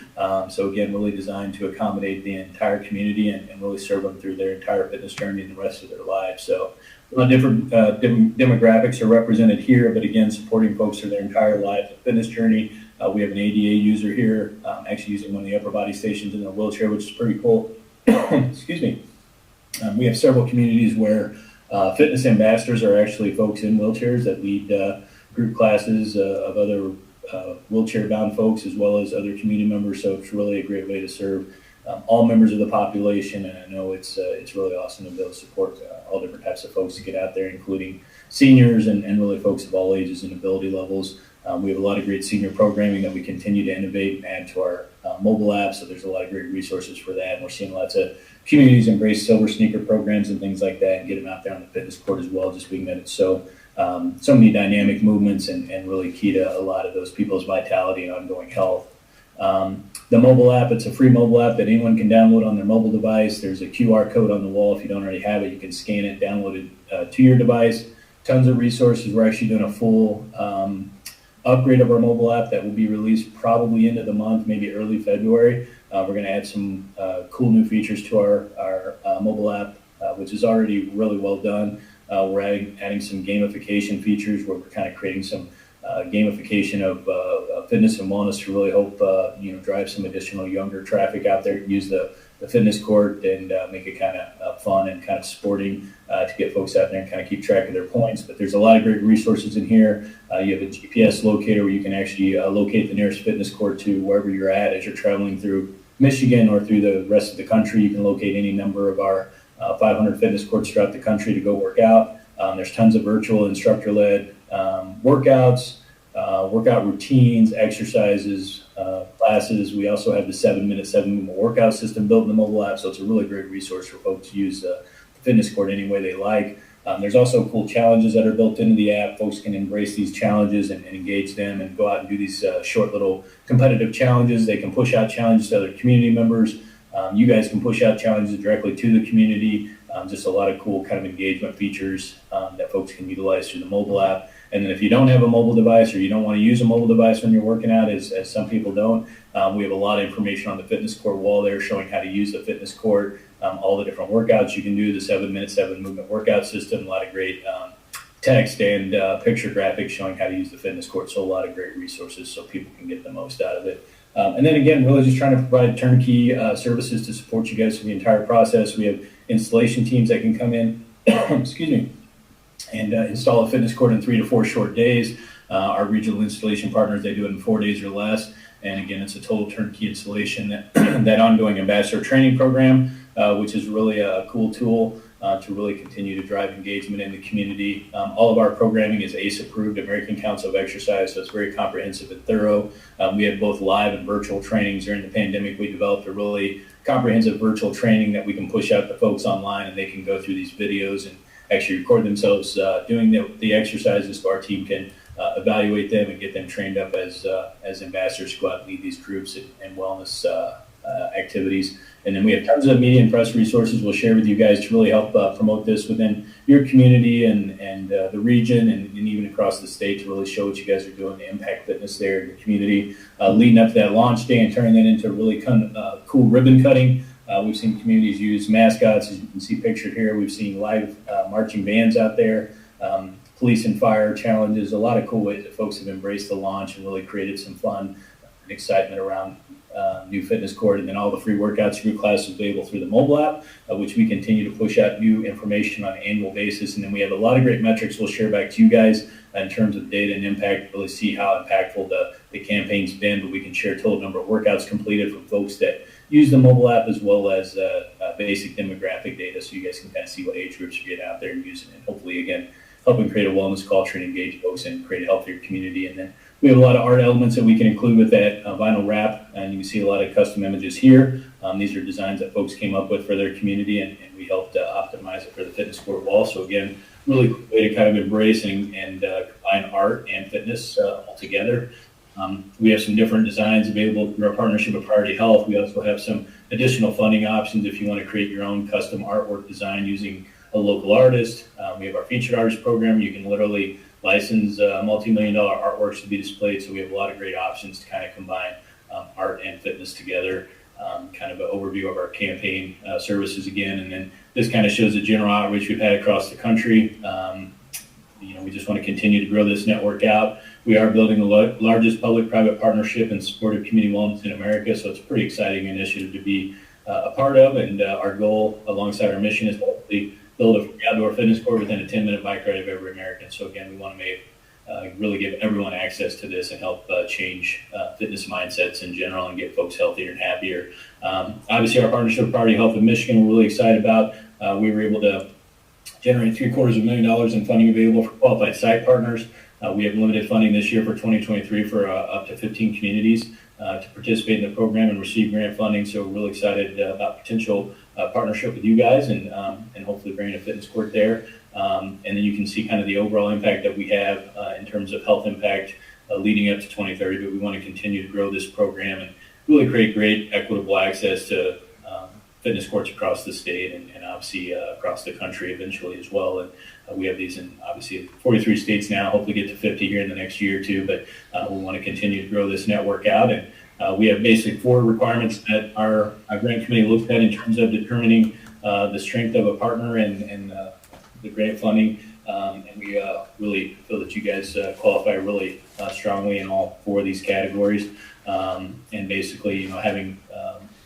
So again, really designed to accommodate the entire community and really serve them through their entire fitness journey and the rest of their lives. So different demographics are represented here, but again, supporting folks through their entire lives and fitness journey. We have an ADA user here, actually using one of the upper body stations in a wheelchair, which is pretty cool. Excuse me. We have several communities where fitness ambassadors are actually folks in wheelchairs that lead group classes of other wheelchair-bound folks as well as other community members. So it's really a great way to serve all members of the population. And I know it's really awesome to be able to support all different types of folks to get out there, including seniors and really folks of all ages and ability levels. We have a lot of great senior programming that we continue to innovate and add to our mobile app. So there's a lot of great resources for that. And we're seeing lots of communities embrace silver sneaker programs and things like that and get them out there on the fitness court as well, just being that it's so many dynamic movements and really key to a lot of those people's vitality and ongoing health. The mobile app, it's a free mobile app that anyone can download on their mobile device. There's a QR code on the wall. If you don't already have it, you can scan it, download it to your device. Tons of resources. We're actually doing a full upgrade of our mobile app that will be released probably end of the month, maybe early February. We're going to add some cool new features to our mobile app, which is already really well done. We're adding some gamification features where we're kind of creating some gamification of fitness and wellness to really hope drive some additional younger traffic out there, use the fitness court and make it kind of fun and kind of sporting to get folks out there and kind of keep track of their points. But there's a lot of great resources in here. You have a GPS locator where you can actually locate the nearest fitness court to wherever you're at as you're traveling through Michigan or through the rest of the country. You can locate any number of our 500 fitness courts throughout the country to go work out. There's tons of virtual instructor-led workouts, workout routines, exercises, classes. We also have the 7-minute 7-movement workout system built in the mobile app, so it's a really great resource for folks to use the fitness court any way they like. There's also cool challenges that are built into the app. Folks can embrace these challenges and engage them and go out and do these short little competitive challenges. They can push out challenges to other community members. You guys can push out challenges directly to the community. Just a lot of cool kind of engagement features that folks can utilize through the mobile app. And then if you don't have a mobile device or you don't want to use a mobile device when you're working out, as some people don't, we have a lot of information on the fitness court wall there showing how to use the fitness court, all the different workouts you can do, the 7-minute 7-movement workout system, a lot of great text and picture graphics showing how to use the fitness court. So a lot of great resources so people can get the most out of it. And then again, really just trying to provide turnkey services to support you guys through the entire process. We have installation teams that can come in, excuse me, and install a fitness court in 3 to 4 short days. Our regional installation partners, they do it in 4 days or less. And again, it's a total turnkey installation. That ongoing ambassador training program, which is really a cool tool to really continue to drive engagement in the community. All of our programming is ACE approved, American Council of Exercise, so it's very comprehensive and thorough. We have both live and virtual trainings. During the pandemic, we developed a really comprehensive virtual training that we can push out to folks online, and they can go through these videos and actually record themselves doing the exercises so our team can evaluate them and get them trained up as ambassadors to go out and lead these groups and wellness activities. And then we have tons of media and press resources we'll share with you guys to really help promote this within your community and the region and even across the state to really show what you guys are doing to impact fitness there in the community. Leading up to that launch day and turning that into really cool ribbon cutting. We've seen communities use mascots, as you can see pictured here. We've seen live marching bands out there, police and fire challenges, a lot of cool ways that folks have embraced the launch and really created some fun and excitement around new fitness court. And then all the free workouts, group classes available through the mobile app, which we continue to push out new information on an annual basis. And then we have a lot of great metrics we'll share back to you guys in terms of data and impact, really see how impactful the campaign's been. But we can share total number of workouts completed from folks that use the mobile app as well as basic demographic data, so you guys can kind of see what age groups are getting out there and using it. Hopefully, again, helping create a wellness culture and engage folks and create a healthier community. And then we have a lot of art elements that we can include with that vinyl wrap, and you can see a lot of custom images here. These are designs that folks came up with for their community, and we helped optimize it for the fitness court wall. So again, really cool way to kind of embrace and combine art and fitness all together. We have some different designs available through our partnership with Priority Health. We also have some additional funding options if you want to create your own custom artwork design using a local artist. We have our featured artist program. You can literally licensed multi-million-dollar artworks to be displayed. So we have a lot of great options to kind of combine art and fitness together. Kind of an overview of our campaign services again, and then this kind of shows the general outreach we've had across the country. We just want to continue to grow this network out. We are building the largest public-private partnership in support of community wellness in America, so it's a pretty exciting initiative to be a part of, and our goal alongside our mission is to hopefully build a free outdoor fitness court within a 10-minute bike ride of every American. So again, we want to really give everyone access to this and help change fitness mindsets in general and get folks healthier and happier. Obviously, our partnership with Priority Health of Michigan, we're really excited about. We were able to generate $750,000 in funding available for qualified site partners. We have limited funding this year for 2023 for up to 15 communities to participate in the program and receive grant funding. So we're really excited about potential partnership with you guys and hopefully bringing a fitness court there. And then you can see kind of the overall impact that we have in terms of health impact leading up to 2030. But we want to continue to grow this program and really create great equitable access to fitness courts across the state and obviously across the country eventually as well. And we have these in obviously 43 states now, hopefully get to 50 here in the next year or two. But we want to continue to grow this network out. And we have basically 4 requirements that our grant committee looked at in terms of determining the strength of a partner and the grant funding. And we really feel that you guys qualify really strongly in all 4 of these categories. And basically, having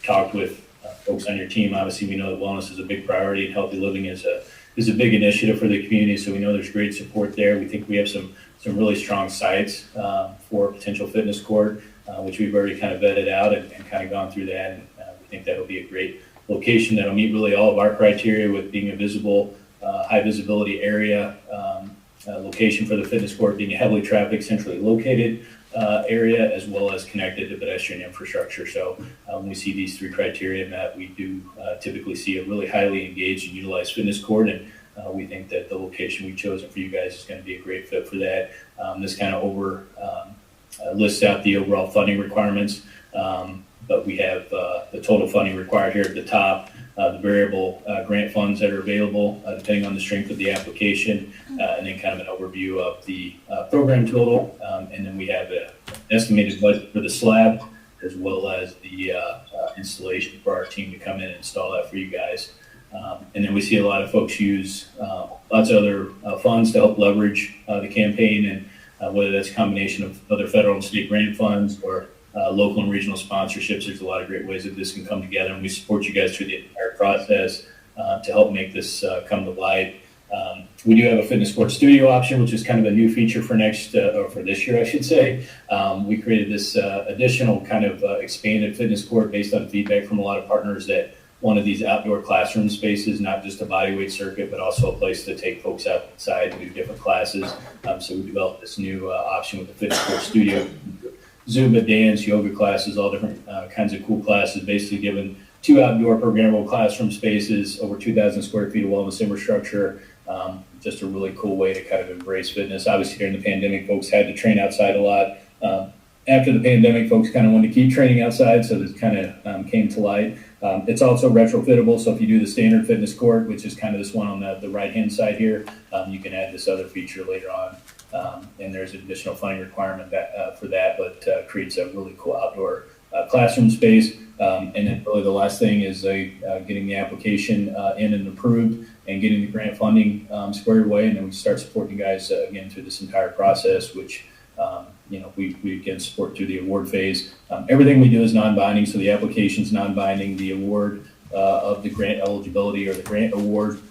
talked with folks on your team, obviously we know that wellness is a big priority and healthy living is a big initiative for the community. So we know there's great support there. We think we have some really strong sites for a potential fitness court, which we've already kind of vetted out and kind of gone through that. And we think that'll be a great location that'll meet really all of our criteria with being a visible, high visibility area, location for the fitness court, being a heavily trafficked, centrally located area, as well as connected to pedestrian infrastructure. So when we see these 3 criteria met, we do typically see a really highly engaged and utilized fitness court. And we think that the location we've chosen for you guys is going to be a great fit for that. This kind of lists out the overall funding requirements. But we have the total funding required here at the top, the variable grant funds that are available depending on the strength of the application, and then kind of an overview of the program total. And then we have an estimated budget for the slab as well as the installation for our team to come in and install that for you guys. And then we see a lot of folks use lots of other funds to help leverage the campaign, and whether that's a combination of other federal and state grant funds or local and regional sponsorships. There's a lot of great ways that this can come together, and we support you guys through the entire process to help make this come to light. We do have a fitness court studio option, which is kind of a new feature for for this year, I should say. We created this additional kind of expanded fitness court based on feedback from a lot of partners that wanted these outdoor classroom spaces, not just a bodyweight circuit, but also a place to take folks outside and do different classes. So we developed this new option with the fitness court studio. Zumba, dance, yoga classes, all different kinds of cool classes, basically given 2 outdoor programmable classroom spaces, over 2,000 square feet of wellness infrastructure. Just a really cool way to kind of embrace fitness. Obviously, during the pandemic, folks had to train outside a lot. After the pandemic, folks kind of wanted to keep training outside, so this kind of came to light. It's also retrofittable, so if you do the standard fitness court, which is kind of this one on the right-hand side here, you can add this other feature later on. And there's an additional funding requirement for that, but creates a really cool outdoor classroom space. And then really the last thing is getting the application in and approved and getting the grant funding squared away. And then we start supporting you guys again through this entire process, which we again support through the award phase. Everything we do is non-binding, so the application is non-binding. The award of the grant eligibility or the grant award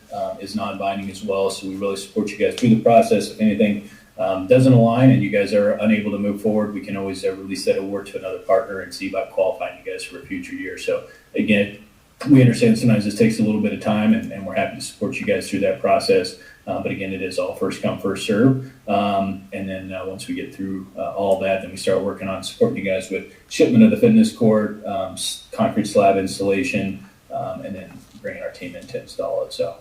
is non-binding as well. So we really support you guys through the process. If anything doesn't align and you guys are unable to move forward, we can always release that award to another partner and see about qualifying you guys for a future year. So again, we understand sometimes this takes a little bit of time, and we're happy to support you guys through that process. But again, it is all first come, first serve. And then once we get through all that, then we start working on supporting you guys with shipment of the fitness court, concrete slab installation, and then bringing our team in to install it. So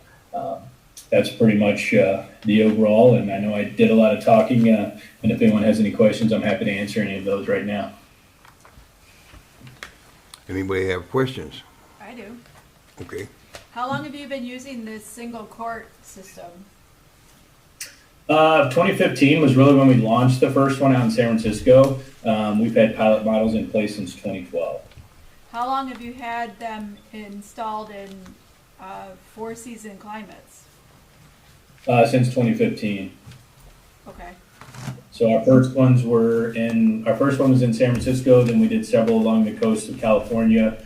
that's pretty much the overall. And I know I did a lot of talking, and if anyone has any questions, I'm happy to answer any of those right now. Anybody have questions? I do. Okay. How long have you been using this single court system? 2015 was really when we launched the first one out in San Francisco. We've had pilot models in place since 2012. How long have you had them installed in four-season climates? Since 2015. Okay. So our first one was in San Francisco. Then we did several along the coast of California.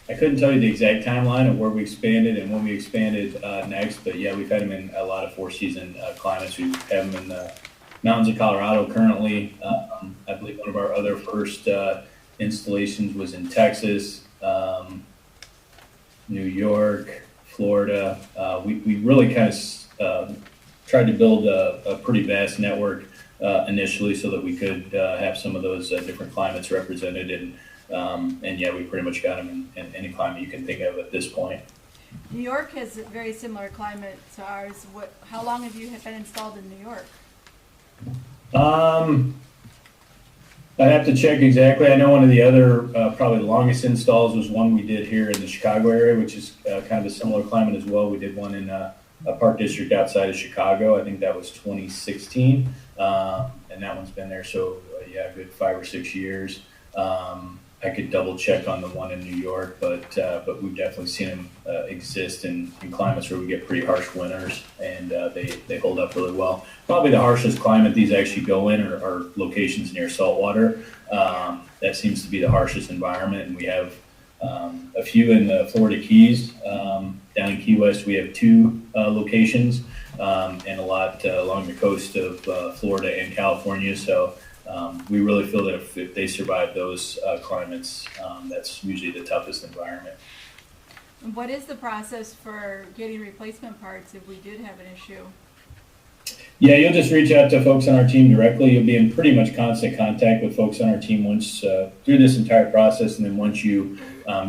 I couldn't tell you the exact timeline of where we expanded and when we expanded next, but yeah, we've had them in a lot of four-season climates. We have them in the mountains of Colorado currently. I believe one of our other first installations was in Texas, New York, Florida. We really kind of tried to build a pretty vast network initially so that we could have some of those different climates represented. And yeah, we pretty much got them in any climate you can think of at this point. New York has a very similar climate to ours. How long have you been installed in New York? I'd have to check exactly. I know one of the other, probably the longest installs was one we did here in the Chicago area, which is kind of a similar climate as well. We did one in a park district outside of Chicago. I think that was 2016. And that one's been there, so yeah, a good 5 or 6 years. I could double check on the one in New York, but we've definitely seen them exist in climates where we get pretty harsh winters, and they hold up really well. Probably the harshest climate these actually go in are locations near saltwater. That seems to be the harshest environment, and we have a few in the Florida Keys. Down in Key West, we have 2 locations, and a lot along the coast of Florida and California. So we really feel that if they survive those climates, that's usually the toughest environment. What is the process for getting replacement parts if we did have an issue? Yeah, you'll just reach out to folks on our team directly. You'll be in pretty much constant contact with folks on our team once through this entire process, and then once you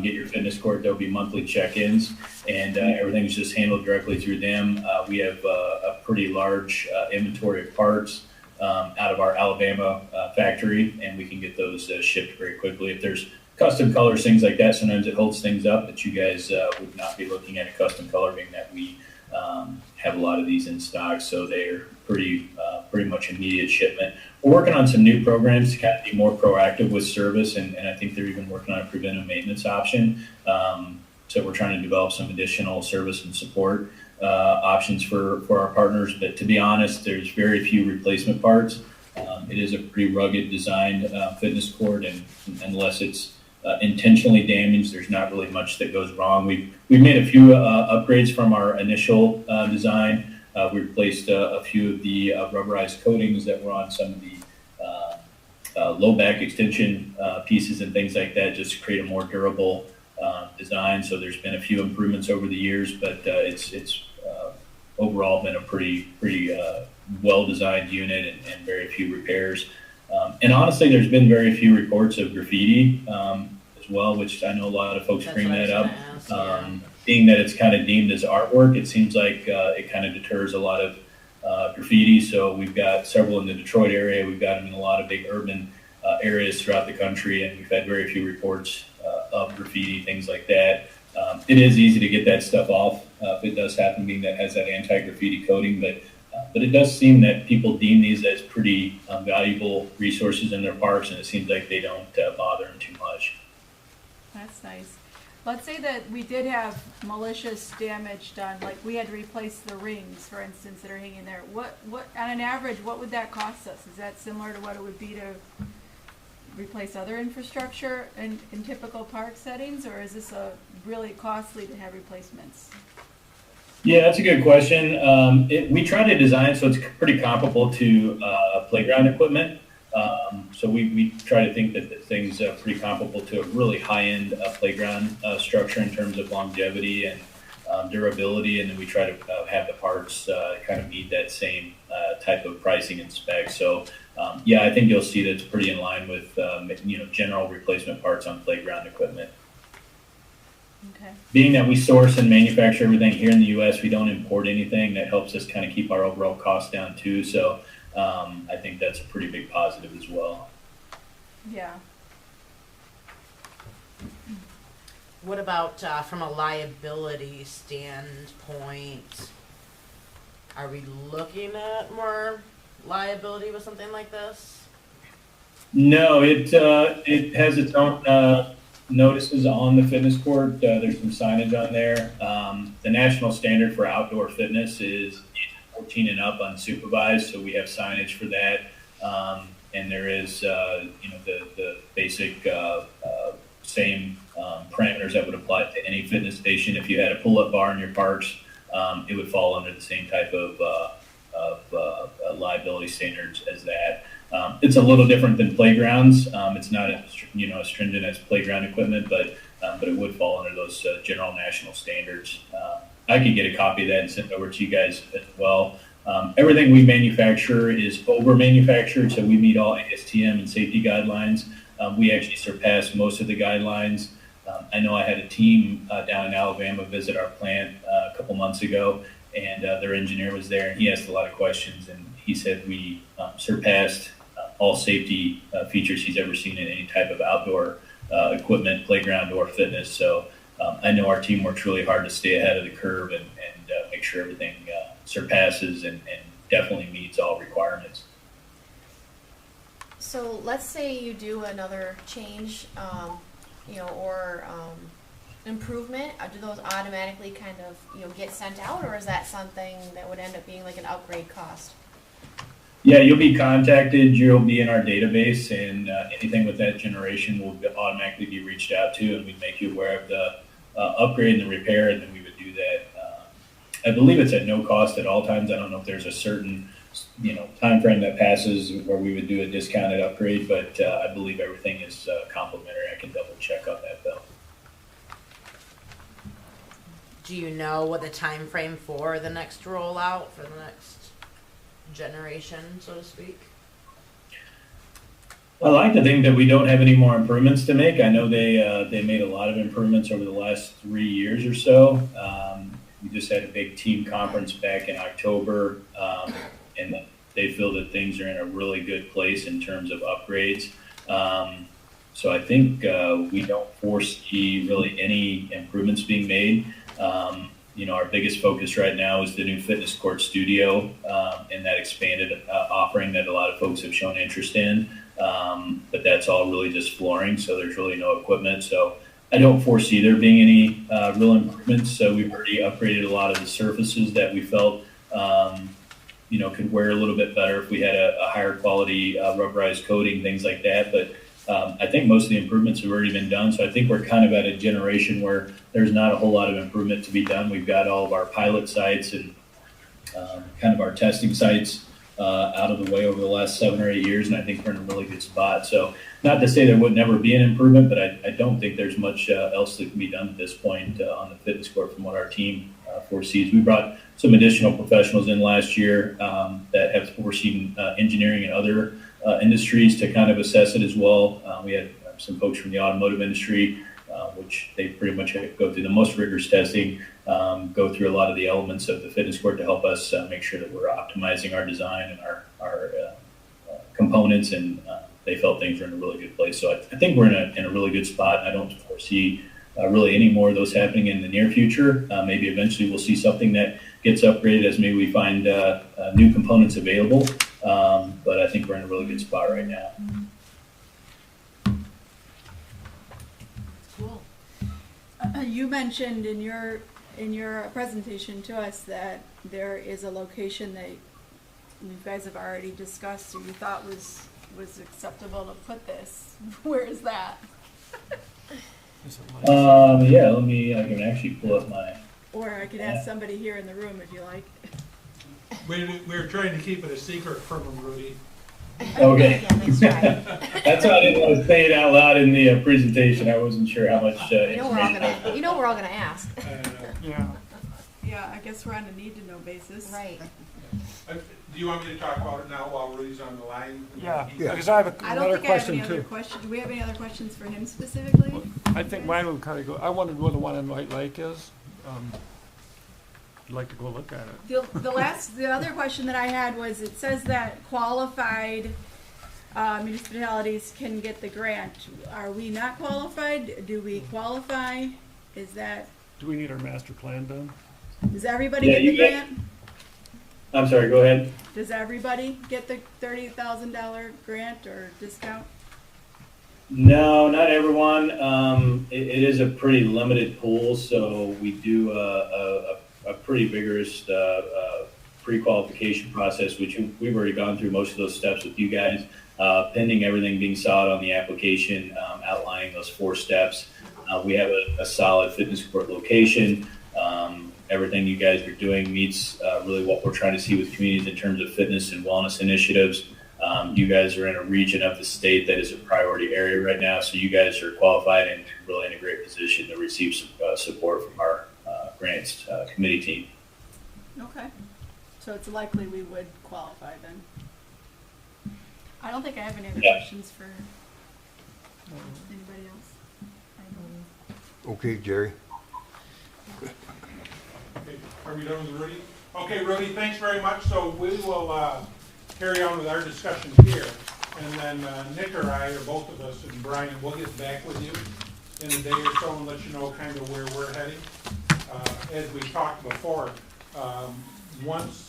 get your fitness court, there'll be monthly check-ins, and everything's just handled directly through them. We have a pretty large inventory of parts out of our Alabama factory, and we can get those shipped very quickly. If there's custom colors, things like that, sometimes it holds things up, but you guys would not be looking at a custom color, being that we have a lot of these in stock, so they're pretty much immediate shipment. We're working on some new programs to kind of be more proactive with service, and I think they're even working on a preventive maintenance option. So we're trying to develop some additional service and support options for our partners. But to be honest, there's very few replacement parts. It is a pretty rugged designed fitness court, and unless it's intentionally damaged, there's not really much that goes wrong. We've made a few upgrades from our initial design. We replaced a few of the rubberized coatings that were on some of the low back extension pieces and things like that, just to create a more durable design. So there's been a few improvements over the years, but it's overall been a pretty well-designed unit and very few repairs. And honestly, there's been very few reports of graffiti as well, which I know a lot of folks bring that up. Being that it's kind of deemed as artwork, it seems like it kind of deters a lot of graffiti. So we've got several in the Detroit area. We've got them in a lot of big urban areas throughout the country, and we've had very few reports of graffiti, things like that. It is easy to get that stuff off if it does happen, being that it has that anti-graffiti coating, but it does seem that people deem these as pretty valuable resources in their parks, and it seems like they don't bother them too much. That's nice. Let's say that we did have malicious damage done, like we had to replace the rings, for instance, that are hanging there. What on an average, what would that cost us? Is that similar to what it would be to replace other infrastructure in typical park settings, or is this really costly to have replacements? Yeah, that's a good question. We try to design so it's pretty comparable to playground equipment. So we try to think that the thing's pretty comparable to a really high-end playground structure in terms of longevity and durability, and then we try to have the parts kind of meet that same type of pricing and spec. So yeah, I think you'll see that it's pretty in line with general replacement parts on playground equipment. Okay. Being that we source and manufacture everything here in the U.S., we don't import anything. That helps us kind of keep our overall costs down too. So I think that's a pretty big positive as well. Yeah. What about from a liability standpoint? Are we looking at more liability with something like this? No, it has its own notices on the fitness court. There's some signage on there. The national standard for outdoor fitness is 14 and up unsupervised, so we have signage for that. And there is, the basic same parameters that would apply to any fitness station. If you had a pull-up bar in your parks, it would fall under the same type of liability standards as that. It's a little different than playgrounds. It's not as stringent as playground equipment, but it would fall under those general national standards. I could get a copy of that and send it over to you guys as well. Everything we manufacture is over-manufactured, so we meet all ASTM and safety guidelines. We actually surpass most of the guidelines. I know I had a team down in Alabama visit our plant a couple months ago, and their engineer was there, and he asked a lot of questions, and he said we surpassed all safety features he's ever seen in any type of outdoor equipment, playground, or fitness. So I know our team works really hard to stay ahead of the curve and make sure everything surpasses and definitely meets all requirements. So let's say you do another change, or improvement. Do those automatically kind of, get sent out, or is that something that would end up being like an upgrade cost? Yeah, you'll be contacted. You'll be in our database, and anything with that generation will automatically be reached out to, and we make you aware of the upgrade and the repair, and then we would do that. I believe it's at no cost at all times. I don't know if there's a certain time frame that passes where we would do a discounted upgrade, but I believe everything is complimentary. I can double check on that though. Do you know what the time frame for the next rollout, for the next generation, so to speak? I like to think that we don't have any more improvements to make. I know they made a lot of improvements over the last 3 years or so. We just had a big team conference back in October, and they feel that things are in a really good place in terms of upgrades. So I think we don't foresee really any improvements being made. Our biggest focus right now is the new fitness court studio and that expanded offering that a lot of folks have shown interest in. But that's all really just flooring, so there's really no equipment. So I don't foresee there being any real improvements. So we've already upgraded a lot of the surfaces that we felt could wear a little bit better if we had a higher quality rubberized coating, things like that. But I think most of the improvements have already been done. So I think we're kind of at a generation where there's not a whole lot of improvement to be done. We've got all of our pilot sites and kind of our testing sites out of the way over the last 7 or 8 years, and I think we're in a really good spot. So not to say there would never be an improvement, but I don't think there's much else that can be done at this point on the fitness court from what our team foresees. We brought some additional professionals in last year that have foreseen engineering and other industries to kind of assess it as well. We had some folks from the automotive industry, which they pretty much go through the most rigorous testing, go through a lot of the elements of the fitness court to help us make sure that we're optimizing our design and our components, and they felt things were in a really good place. So I think we're in a really good spot. I don't foresee really any more of those happening in the near future. Maybe eventually we'll see something that gets upgraded as maybe we find new components available. But I think we're in a really good spot right now. Cool. You mentioned in your presentation to us that there is a location that you guys have already discussed or you thought was acceptable to put this. Where is that? Yeah, I can actually pull up my. Or I could ask somebody here in the room if you like. We're trying to keep it a secret from him, Rudy. Okay. Yeah, that's right. That's why I didn't want to say it out loud in the presentation. I wasn't sure how much We're all gonna ask. Yeah. Yeah, I guess we're on a need-to-know basis. Right. Do you want me to talk about it now while Rudy's on the line? Yeah, because I have another question too. Do we have any other questions for him specifically? I think mine would kind of go, I wondered what the one in White Lake is. I'd like to go look at it. The other question that I had was, it says that qualified municipalities can get the grant. Are we not qualified? Do we qualify? Do we need our master plan done? Does everybody get the grant? I'm sorry, go ahead. Does everybody get the $30,000 grant or discount? No, not everyone. It is a pretty limited pool, so we do a pretty vigorous pre-qualification process, which we've already gone through most of those steps with you guys, pending everything being sought on the application, outlining those 4 steps. We have a solid fitness court location. Everything you guys are doing meets really what we're trying to see with communities in terms of fitness and wellness initiatives. You guys are in a region of the state that is a priority area right now, so you guys are qualified and really in a great position to receive support from our grants committee team. Okay. So it's likely we would qualify then. I don't think I have any other questions for anybody else. Okay, Jerry. Okay, are we done with Rudy? Okay, Rudy, thanks very much. So we will carry on with our discussion here, and then Nick or I, or both of us, and Brian, we'll get back with you in a day or so and let you know kind of where we're heading. As we talked before, once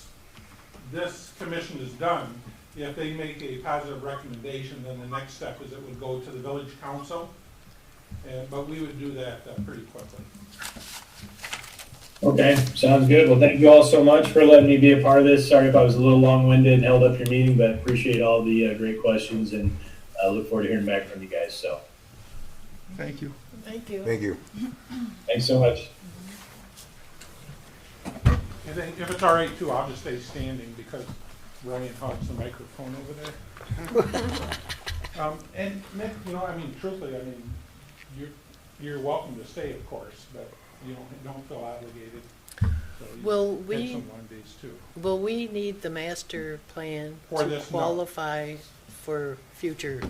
this commission is done, if they make a positive recommendation, then the next step is it would go to the village council, but we would do that pretty quickly. Okay, sounds good. Well, thank you all so much for letting me be a part of this. Sorry if I was a little long-winded and held up your meeting, but appreciate all the great questions, and I look forward to hearing back from you guys. So, Thank you. Thank you. Thank you. thanks so much. And then, if it's all right too, I'll just stay standing because Ryan hogs the microphone over there. And Nick, you know, I mean, truthfully, I mean, you're welcome to stay, of course, but you don't feel obligated. So you Will get we, some long days too. will we need the master plan For to this, no. qualify for future,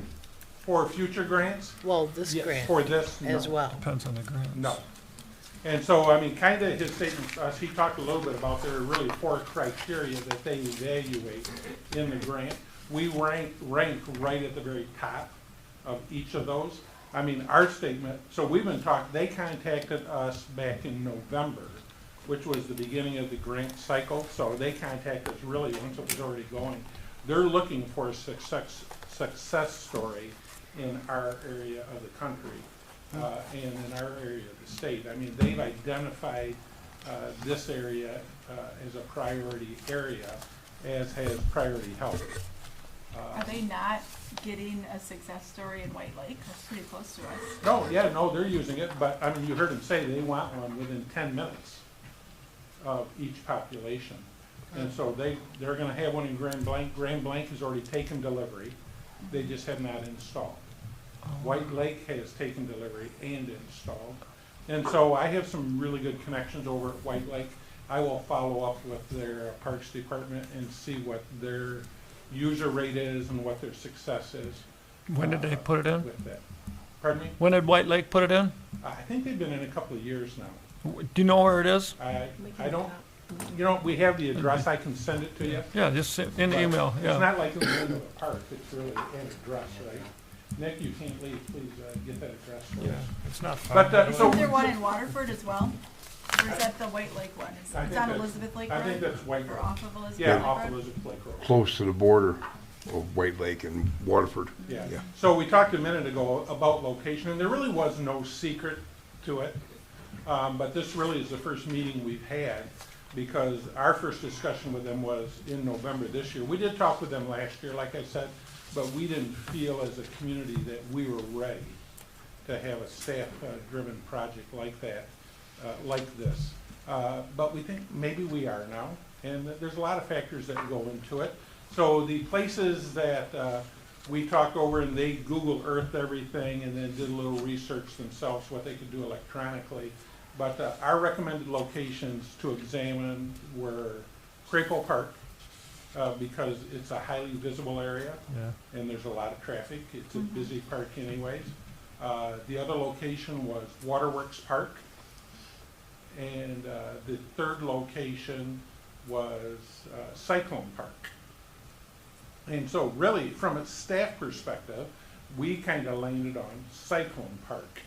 For future grants? well, this Yes, grant for this, no. as well? Depends on the grants. No. And so, I mean, kind of his statement to us, he talked a little bit about there are really 4 criteria that they evaluate in the grant. We rank right at the very top of each of those. I mean, our statement, so we've been talking, they contacted us back in November, which was the beginning of the grant cycle. So they contacted us really once it was already going. They're looking for a success story in our area of the country. And in our area of the state. I mean, they've identified this area as a priority area, as has Priority Health. Are they not getting a success story in White Lake? That's pretty close to us. No, they're using it, but I mean, you heard them say they want one within 10 minutes of each population. And so they're gonna have one in Grand Blanc. Grand Blanc has already taken delivery. They just have not installed. White Lake has taken delivery and installed. And so I have some really good connections over at White Lake. I will follow up with their Parks Department and see what their user rate is and what their success is. When did they put it in? With that. Pardon me? When did White Lake put it in? I think they've been in a couple of years now. Do you know where it is? I don't, you know, we have the address, I can send it to you. Yeah, just in the email, It's yeah. not like in the middle of the park, it's really an address, right? Nick, you can't leave, please get that address for Yeah, us. it's not But, far. so- Is there one in Waterford as well? Or is that the White Lake one? It's I it's think on that's- Elizabeth Lake Road? I think that's White Or Lake. off of Elizabeth Yeah, Lake off Road? Elizabeth Lake Road. Close to the border of White Lake and Waterford. Yeah. Yeah. So we talked a minute ago about location, and there really was no secret to it. But this really is the first meeting we've had, because our first discussion with them was in November this year. We did talk with them last year, like I said, but we didn't feel as a community that we were ready to have a staff-driven project like that, like this. But we think maybe we are now, and there's a lot of factors that go into it. So the places that we talked over, and they Google Earth everything and then did a little research themselves, what they could do electronically. But our recommended locations to examine were Crapo Park, because it's a highly visible area, Yeah. and there's a lot of traffic. It's a busy park anyways. The other location was Waterworks Park, and the third location was Cyclone Park. And so really, from a staff perspective, we kind of landed on Cyclone Park.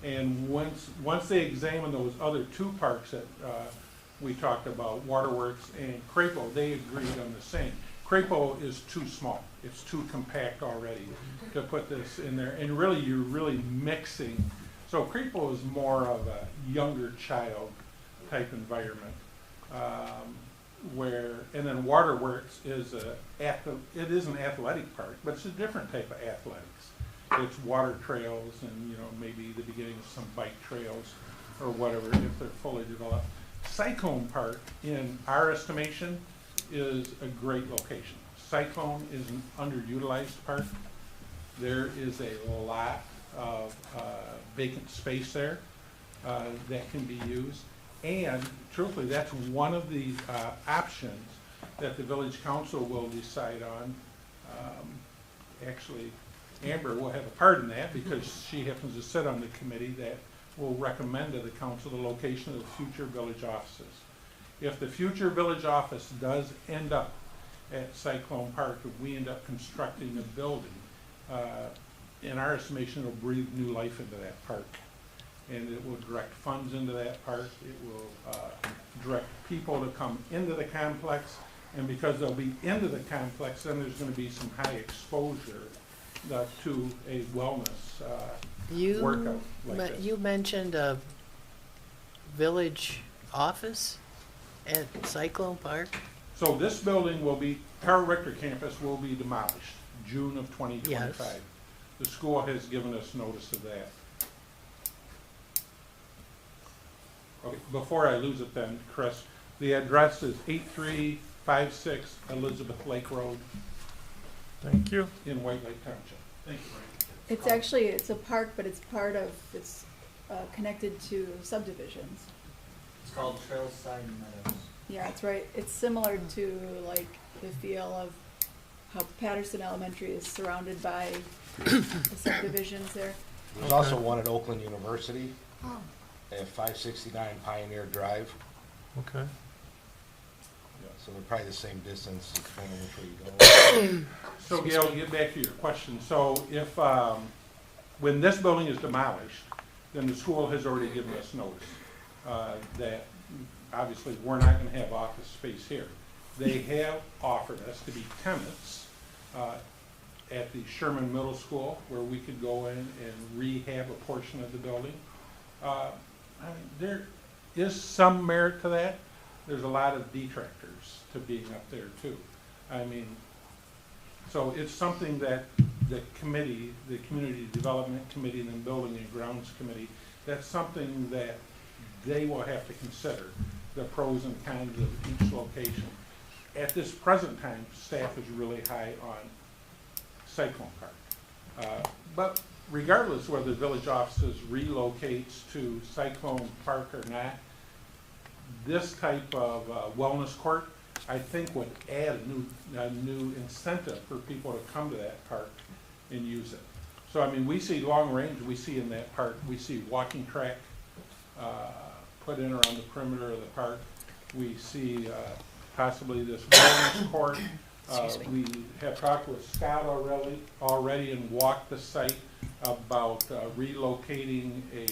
And once they examined those other 2 parks that we talked about Waterworks and Crapo, they agreed on the same. Crapo is too small, it's too compact already to put this in there, and really, you're really mixing. So Crapo is more of a younger child type environment, and then Waterworks is it is an athletic park, but it's a different type of athletics. It's water trails and, maybe the beginning of some bike trails or whatever if they're fully developed. Cyclone Park, in our estimation, is a great location. Cyclone is an underutilized park. There is a lot of vacant space there that can be used. And truthfully, that's one of the options that the village council will decide on. Actually, Amber will have a part in that because she happens to sit on the committee that will recommend to the council the location of the future village offices. If the future village office does end up at Cyclone Park, if we end up constructing a building, in our estimation, it'll breathe new life into that park. And it will direct funds into that park. It will direct people to come into the complex. And because they'll be into the complex, then there's going to be some high exposure to a wellness workout like this. You mentioned a village office at Cyclone Park? So this building will be, Carl Richter campus will be demolished June of 2025. Yes. The school has given us notice of that. Okay, before I lose it then, Chris, the address is 8356 Elizabeth Lake Road. Thank you. In White Lake Township. Thank you, Brian. It's a park, but it's connected to subdivisions. It's called Trailside Meadows. Yeah, it's right. It's similar to like the feel of how Patterson Elementary is surrounded by the subdivisions there. There's also one at Oakland University at 569 Pioneer Drive. Okay. Yeah, so they're probably the same distance depending on which way you go. So Gail, to get back to your question, so if, when this building is demolished, then the school has already given us notice that obviously we're not going to have office space here. They have offered us to be tenants at the Sherman Middle School where we could go in and rehab a portion of the building. I mean, there is some merit to that. There's a lot of detractors to being up there too. I mean, so it's something that the committee, the Community Development Committee and the Building and Grounds Committee, that's something that they will have to consider, the pros and cons of each location. At this present time, staff is really high on Cyclone Park. But regardless whether the village offices relocates to Cyclone Park or not, this type of wellness court, I think would add a new incentive for people to come to that park and use it. So I mean, we see long range, we see in that park, we see walking track put in around the perimeter of the park. We see possibly this wellness court. We have talked with Scott already and walked the site about relocating a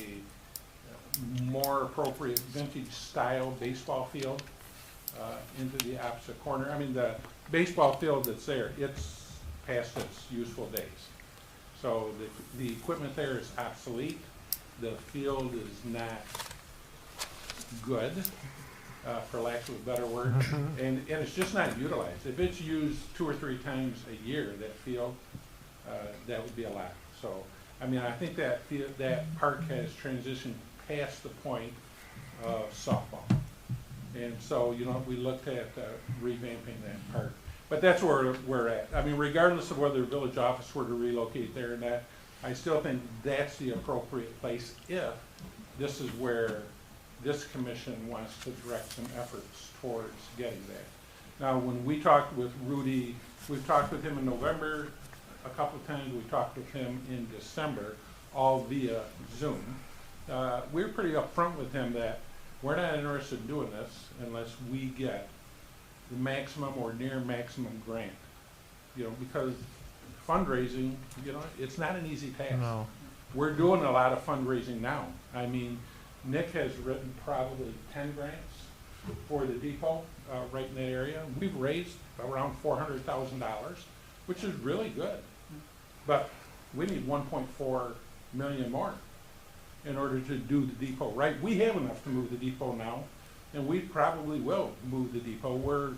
more appropriate vintage style baseball field into the opposite corner. I mean, the baseball field that's there, it's past its useful days. So the equipment there is obsolete. The field is not good, for lack of a better word, and it's just not utilized. If it's used 2 or 3 times a year, that field, that would be a lot. So, I mean, I think that that park has transitioned past the point of softball. And so, you know, we looked at revamping that park. But that's where we're at. I mean, regardless of whether the village office were to relocate there or not, I still think that's the appropriate place if this is where this commission wants to direct some efforts towards getting that. Now, when we talked with Rudy, we've talked with him in November a couple of times, we talked with him in December, all via Zoom. We were pretty upfront with him that we're not interested in doing this unless we get the maximum or near maximum grant. You know, because fundraising, you know, it's not an easy task. No. We're doing a lot of fundraising now. I mean, Nick has written probably 10 grants for the depot, right in that area. We've raised around $400,000, which is really good. But we need 1.4 million more in order to do the depot right. We have enough to move the depot now, and we probably will move the depot. We're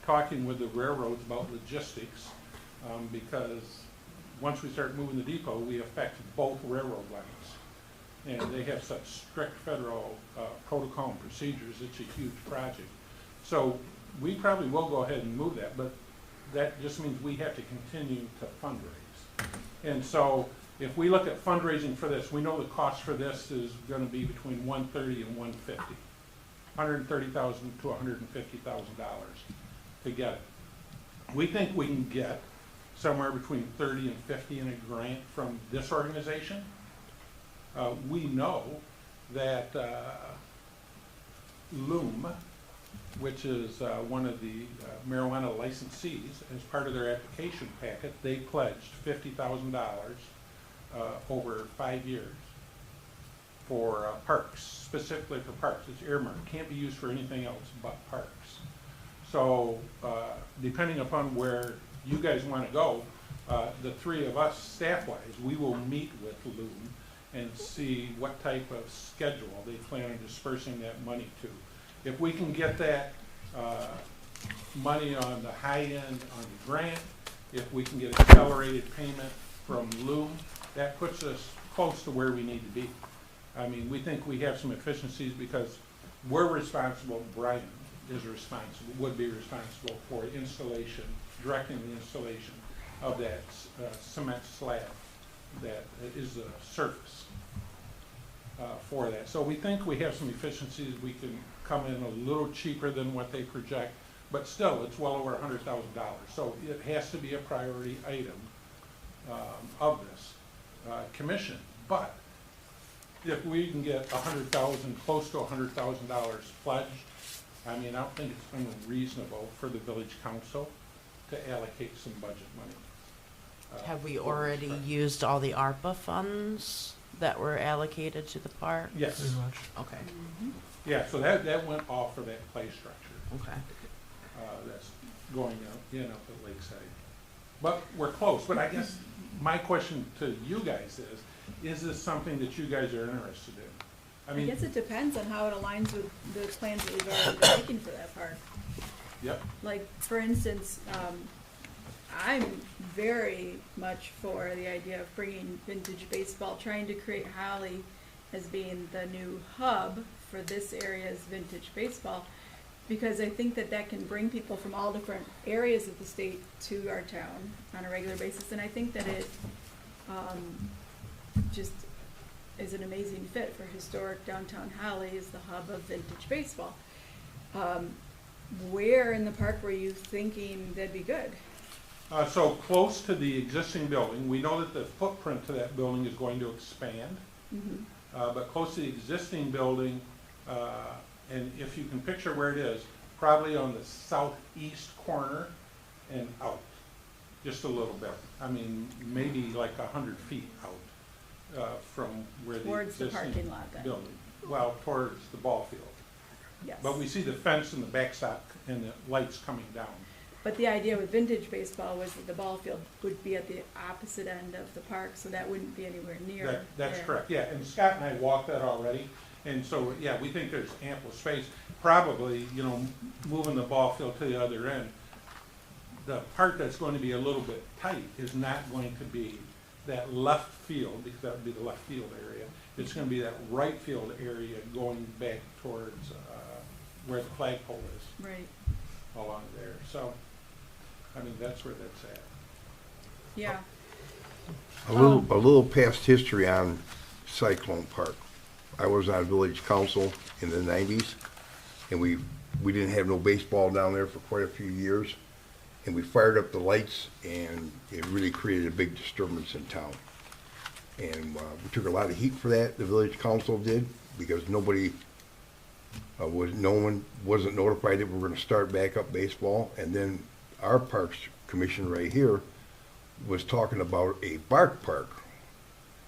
talking with the railroads about logistics, because once we start moving the depot, we affect both railroad lines. And they have such strict federal protocol and procedures, it's a huge project. So we probably will go ahead and move that, but that just means we have to continue to fundraise. And so if we look at fundraising for this, we know the cost for this is going to be between $130,000 and $150,000, $130,000 to $150,000 to get it. We think we can get somewhere between 30 and 50 in a grant from this organization. We know that Loom, which is one of the marijuana licensees, as part of their application packet, they pledged $50,000 over 5 years for parks, specifically for parks. It's earmarked, can't be used for anything else but parks. So depending upon where you guys want to go, the three of us, staff-wise, we will meet with Loom and see what type of schedule they plan on dispersing that money to. If we can get that money on the high end on the grant, if we can get accelerated payment from Loom, that puts us close to where we need to be. I mean, we think we have some efficiencies because we're responsible, Brian is responsible, would be responsible for installation, directing the installation of that cement slab that is the surface for that. So we think we have some efficiencies. We can come in a little cheaper than what they project, but still it's well over $100,000. So it has to be a priority item of this commission. But if we can get $100,000, close to $100,000 pledged, I mean, I don't think it's unreasonable for the village council to allocate some budget money. Have we already used all the ARPA funds that were allocated to the park? Yes. Pretty much. Okay. Yeah, so that went off for that play structure. Okay. That's going up, up at Lakeside. But we're close. But I guess my question to you guys is this something that you guys are interested in? I guess it depends on how it aligns with the plans that we've already been making for that park. Yep. Like, for instance, I'm very much for the idea of bringing vintage baseball, trying to create Holly as being the new hub for this area's vintage baseball, because I think that can bring people from all different areas of the state to our town on a regular basis, and I think that it just is an amazing fit for historic downtown Holly as the hub of vintage baseball. Where in the park were you thinking that'd be good? So close to the existing building. We know that the footprint to that building is going to expand. Mm-hmm. But close to the existing building, and if you can picture where it is, probably on the southeast corner and out, just a little bit. I mean, maybe like 100 feet out from where Towards the the existing parking lot then. building. Well, towards the ball field. Yes. But we see the fence and the backstop and the lights coming down. But the idea with vintage baseball was that the ball field would be at the opposite end of the park, so that wouldn't be anywhere near. That's there. correct, yeah, and Scott and I walked that already, and so, yeah, we think there's ample space. Probably, moving the ball field to the other end, the part that's going to be a little bit tight is not going to be that left field, because that would be the left field area. It's going to be that right field area going back towards where the flagpole is. Right. Along there, so, I mean, that's where that's at. Yeah. A little past history on Cyclone Park. I was on village council in the 90s, and we didn't have no baseball down there for quite a few years, and we fired up the lights, and it really created a big disturbance in town. And we took a lot of heat for that, the village council did, because no one wasn't notified that we were going to start back up baseball. And then our Parks Commission right here was talking about a bark park.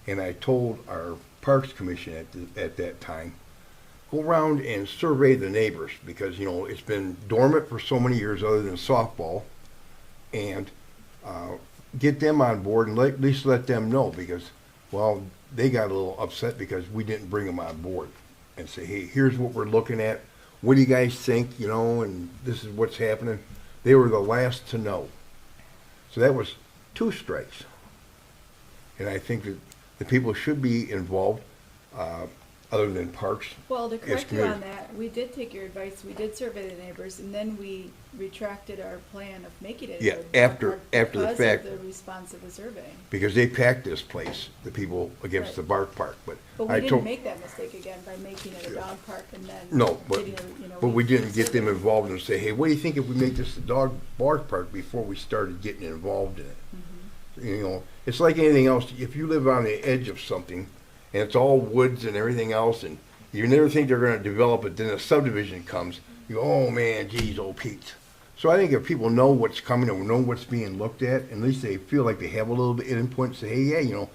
And I told our Parks Commission at that time go around and survey the neighbors, because, you know, it's been dormant for so many years other than softball, and get them on board and at least let them know, because, well, they got a little upset because we didn't bring them on board and say, hey, here's what we're looking at. What do you guys think, you know, and this is what's happening. They were the last to know. So that was 2 strikes. And I think that the people should be involved, other than parks. Well, to as correct you on community. that, we did take your advice, we did survey the neighbors, and then we retracted our plan of making it a Yeah, good after- park after the fact. because of the response of the surveying. Because they packed this place, the people against Right. the Bark Park, But I we told. didn't make that mistake again by making it a dog park and then. No, but, getting a, you know, but we didn't get them surveyed. involved and say, hey, what do you think if we make this a dog bark park before we started getting involved in it? Mm-hmm. You know, it's like anything else. If you live on the edge of something and it's all woods and everything else, and you never think they're gonna develop it, then a subdivision comes, you go, oh man, geez, oh Pete. So I think if people know what's coming and know what's being looked at least they feel like they have a little bit of input, say, hey, yeah, you know,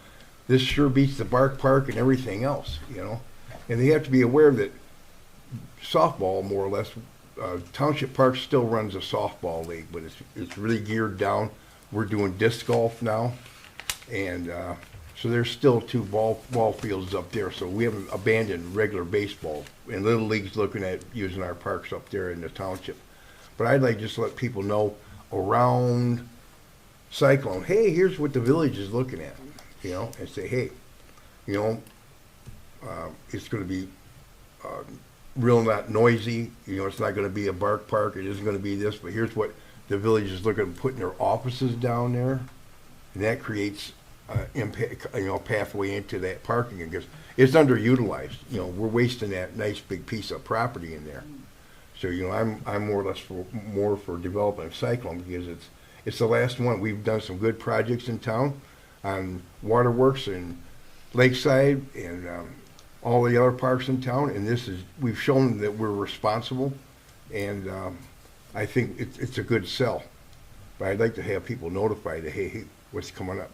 this sure beats the Bark Park and everything else, you know? And they have to be aware that softball, more or less, Township Park still runs a softball league, but it's really geared down. We're doing disc golf now, and so there's still 2 ball fields up there. So we haven't abandoned regular baseball, and Little League's looking at using our parks up there in the township. But I'd like just to let people know around Cyclone, hey, here's what the village is looking at, you know, and say, hey, you know, it's going to be real not noisy. You know, it's not going to be a bark park. It isn't going to be this, but here's what the village is looking at putting their offices down there, and that creates impact, you know, pathway into that parking, because it's underutilized. You know, we're wasting that nice big piece of property in there. So, you know, I'm more or less for developing Cyclone, because it's the last one. We've done some good projects in town on Waterworks and Lakeside and all the other parks in town, and we've shown that we're responsible, and I think it's a good sell. But I'd like to have people notified that, hey, what's coming up.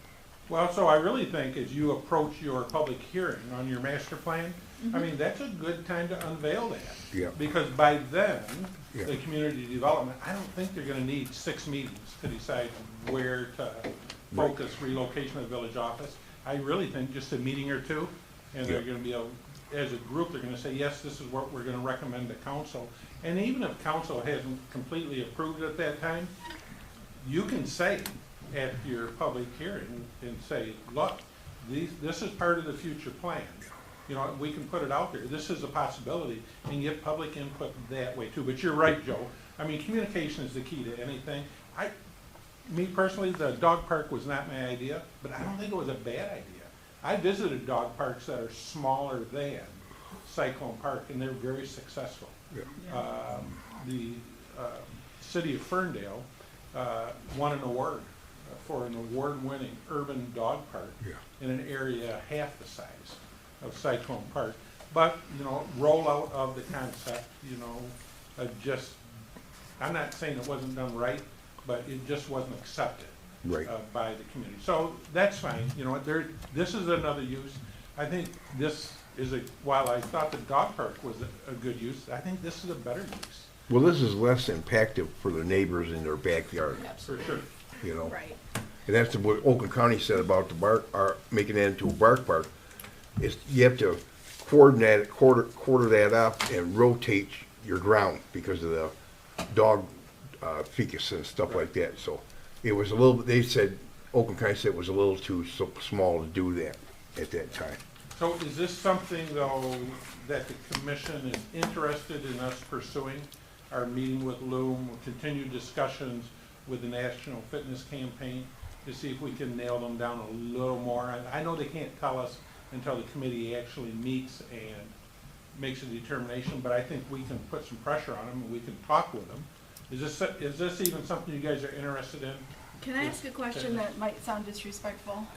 Well, so I really think as you approach your public hearing on your master plan, I mean, that's a good time to unveil that. Yeah. Because by then, Yeah. the community development, I don't think they're gonna need 6 meetings to decide where to focus relocation of the village office. I really think just a meeting or 2, and they're Yeah. gonna be as a group, they're gonna say, yes, this is what we're gonna recommend to council. And even if council hasn't completely approved at that time, you can say at your public hearing and say, look, this is part of the future plan. You know, we can put it out there. This is a possibility, and get public input that way too. But you're right, Joe. I mean, communication is the key to anything. Me personally, the dog park was not my idea, but I don't think it was a bad idea. I visited dog parks that are smaller than Cyclone Park, and they're very successful. Yeah. The city of Ferndale won an award for an award-winning urban dog park Yeah. in an area half the size of Cyclone Park. But, you know, rollout of the concept, you know, I'm not saying it wasn't done right, but it just wasn't accepted Right. by the community. So that's fine, you know, this is another use. I think this is while I thought the dog park was a good use, I think this is a better use. Well, this is less impactful for the neighbors in their backyard, For sure. you know. Right. And that's what Oakland County said about making it into a bark park. Is you have to quarter that up and rotate your ground because of the dog fecus and stuff like that. So it was a little. They said Oakland County said it was a little too small to do that at that time. So is this something, though, that the commission is interested in us pursuing? Our meeting with Loom, continued discussions with the National Fitness Campaign to see if we can nail them down a little more. I know they can't tell us until the committee actually meets and makes a determination, but I think we can put some pressure on them and we can talk with them. Is this even something you guys are interested in? Can I ask a question that might sound disrespectful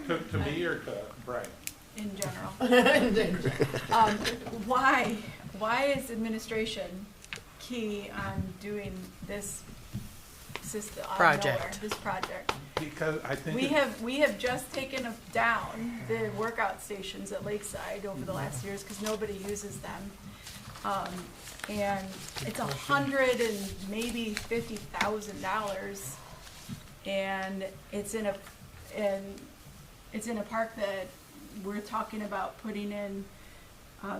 To me or to Brian? in general? Why is administration key on doing this system, Project. this project? because I think. We have just taken down the workout stations at Lakeside over the last years because nobody uses them. And it's $100 and maybe $50,000, and it's in a park that we're talking about putting in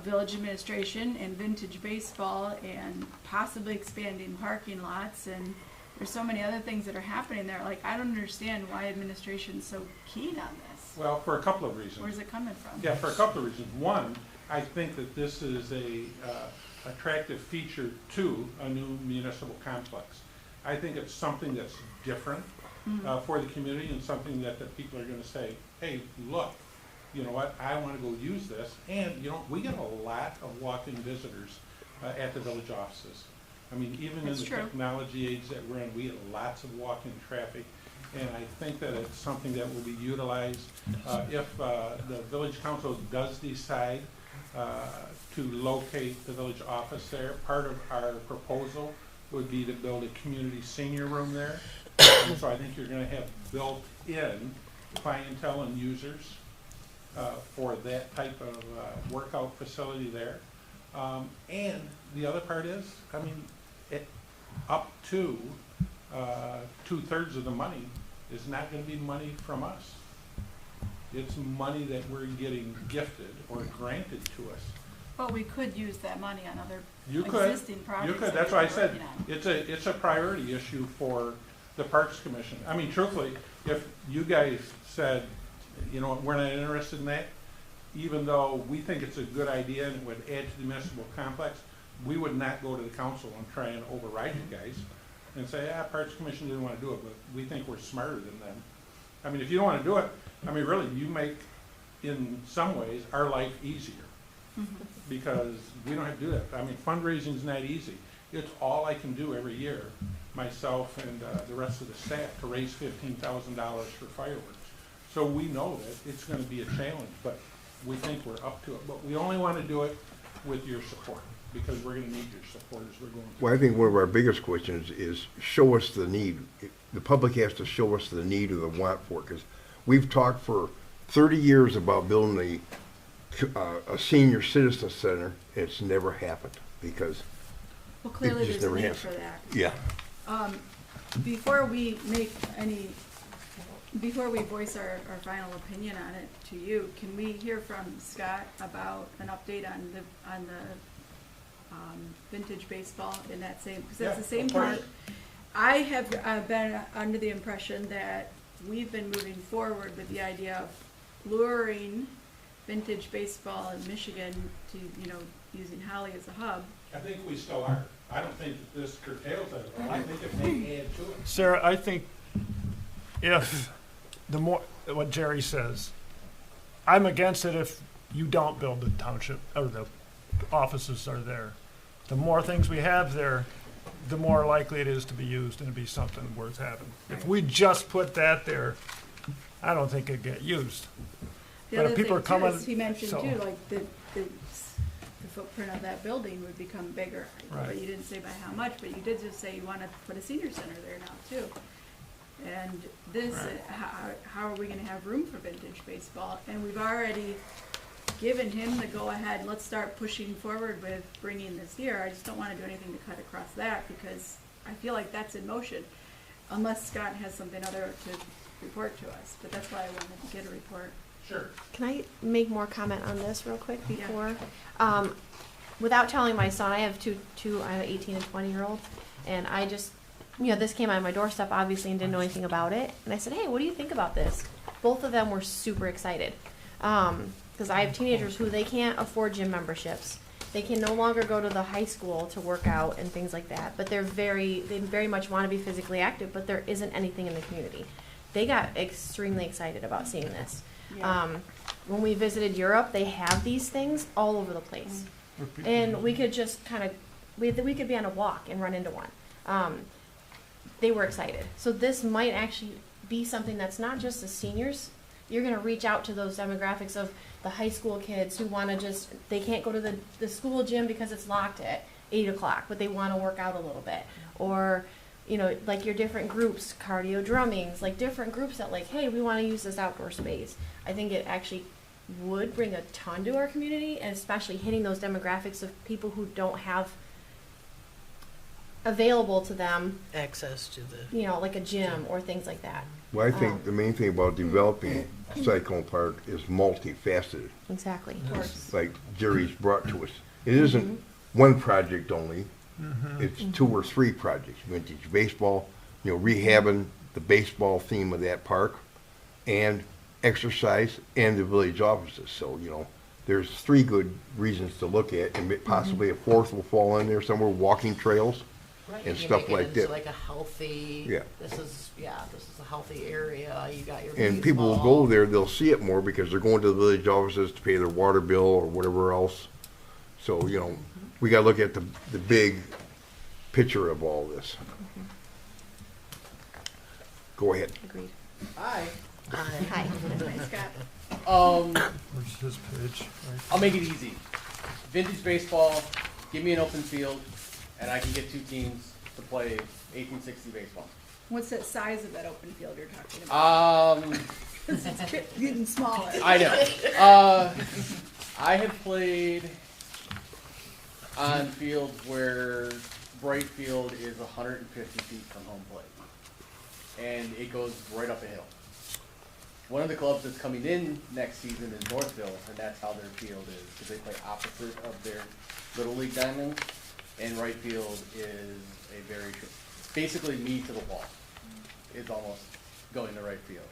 village administration and vintage baseball and possibly expanding parking lots, and there's so many other things that are happening there. Like, I don't understand why administration's so keen on this. Well, for a couple of reasons. Where's it coming from? Yeah, for a couple of reasons. One, I think that this is a attractive feature to a new municipal complex. I think it's something that's different for the community, and something that the people are going to say, hey, look, you know what, I want to go use this. And, you know, we get a lot of walk-in visitors at the village offices. I mean, even in the technology age that we're in, we get lots of walk-in traffic. And I think that it's something that will be utilized if the village council does decide to locate the village office there. Part of our proposal would be to build a community senior room there. And so I think you're going to have built-in clientele and users for that type of workout facility there. And the other part is, I mean, up to 2/3 of the money is not going to be money from us. It's money that we're getting gifted or granted to us. But we could use that money on other existing projects. You could. That's why I said it's a priority issue for the Parks Commission. I mean, truthfully, if you guys said, you know, we're not interested in that, even though we think it's a good idea and it would add to the municipal complex, we would not go to the council and try and override you guys and say, Parks Commission didn't want to do it, but we think we're smarter than them. I mean, if you don't want to do it, I mean, really, you make, in some ways, our life easier. Because we don't have to do that. I mean, fundraising's not easy. It's all I can do every year, myself and the rest of the staff, to raise $15,000 for fireworks. So we know that it's going to be a challenge, but we think we're up to it. But we only want to do it with your support, because we're going to need your support as we're going through. Well, I think one of our biggest questions is show us the need. The public has to show us the need or the want for it, because we've talked for 30 years about building a senior citizen center. It's never happened because Well, clearly it just there's a never need happened. for that. Yeah. Before we voice our final opinion on it to you, can we hear from Scott about an update on the vintage baseball in that same, because that's the same part. I have been under the impression that we've been moving forward with the idea of luring vintage baseball in Michigan to, you know, using Holly as a hub. I think we still are. I don't think that this curtails it. I think it may add to it. Sarah, I think if the more, what Jerry says, I'm against it if you don't build the township, or the offices are there. The more things we have there, the more likely it is to be used and to be something worth having. If we just put that there, I don't think it'd get used. The But other if people thing are coming, too is he mentioned so- too, like the footprint of that building would become bigger. Right. But you didn't say by how much, but you did just say you want to put a senior center there now too. And this, Right. how are we going to have room for vintage baseball? And we've already given him the go-ahead, let's start pushing forward with bringing this here. I just don't want to do anything to cut across that, because I feel like that's in motion, unless Scott has something other to report to us. But that's why I wanted to get a report. Sure. Can I make more comment on this real quick before? Without telling my son, I have two I have an 18 and 20-year-old, and I just, you know, this came on my doorstep obviously and didn't know anything about it. And I said, hey, what do you think about this? Both of them were super excited. Because I have teenagers who they can't afford gym memberships. They can no longer go to the high school to work out and things like that. But they very much want to be physically active, but there isn't anything in the community. They got extremely excited about seeing this. Yeah. When we visited Europe, they have these things all over the place. And we could just kind of, we could be on a walk and run into one. They were excited. So this might actually be something that's not just the seniors. You're going to reach out to those demographics of the high school kids who want to just, they can't go to the school gym because it's locked at 8 o'clock, but they want to work out a little bit. Or, you know, like your different groups, cardio drummings, like different groups that like, hey, we want to use this outdoor space. I think it actually would bring a ton to our community, and especially hitting those demographics of people who don't have available to them, Access to the. you know, like a gym or things like that. Well, I think the main thing about developing Cyclone Park is multifaceted, Exactly. like Jerry's brought to us. It isn't one project only, it's 2 or 3 projects. Vintage baseball, you know, rehabbing the baseball theme of that park, and exercise, and the village offices. So, you know, there's 3 good reasons to look at, and possibly a 4th will fall in there somewhere, walking trails. Right, And you stuff make it like into that. like a healthy, Yeah. this is a healthy area, you got your And people will baseball. go there, they'll see it more because they're going to the village offices to pay their water bill or whatever else. So, you know, we gotta look at the big picture of all this. Go ahead. Agreed. Hi. Hi. Where's his page? I'll make it easy. Vintage baseball, give me an open field, and I can get 2 teams to play 1860 baseball. What's that size of that open field you're talking about? 'Cause it's getting smaller. I know. I have played on fields where Bright Field is 150 feet from home plate, and it goes right up a hill. One of the clubs that's coming in next season is Northville, and that's how their field is, because they play opposite of their Little League diamond, and right field is a very, basically me to the wall. It's almost going to right field.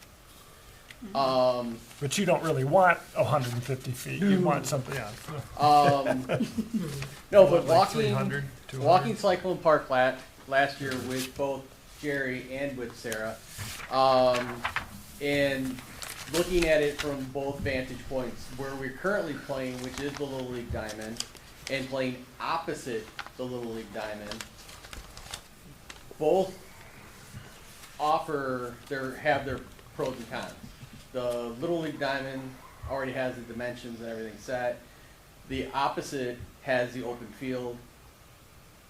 But you don't really want 150 feet. You want something else. No, but Like walking 300, 200. walking Cyclone Park last year with both Jerry and with Sarah, and looking at it from both vantage points, where we're currently playing, which is the Little League Diamond, and playing opposite the Little League Diamond, both have their pros and cons. The Little League Diamond already has the dimensions and everything set. The opposite has the open field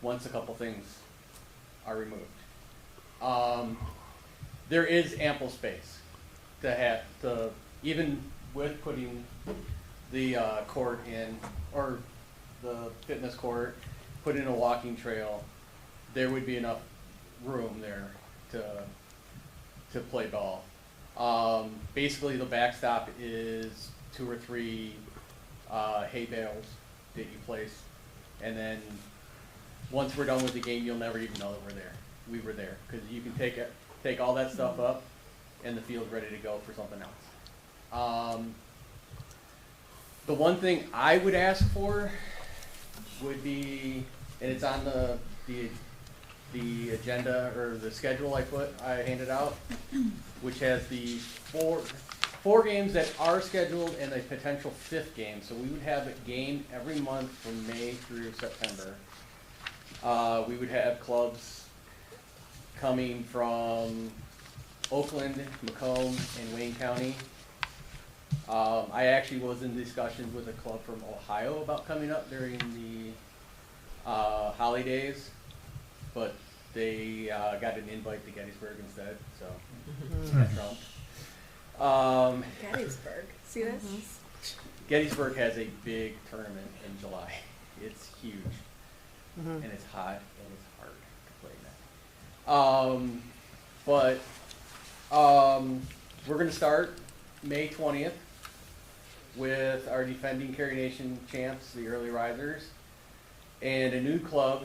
once a couple things are removed. There is ample space to even with putting the court in, or the fitness court, put in a walking trail, there would be enough room there to play ball. Basically, the backstop is 2 or 3 hay bales that you place, and then once we're done with the game, you'll never even know that we were there, because you can take all that stuff up, and the field's ready to go for something else. The one thing I would ask for would be, and it's on the agenda or the schedule I handed out, which has the four games that are scheduled and a potential 5th game. So we would have a game every month from May through September. We would have clubs coming from Oakland, Macomb, and Wayne County. I actually was in discussions with a club from Ohio about coming up during the holidays, but they got an invite to Gettysburg instead, so that trumped. Gettysburg. See this? Gettysburg has a big tournament in July. It's huge, and it's hot, and it's hard to play in that. We're going to start May 20th with our defending Carrie Nation champs, the Early Risers, and a new club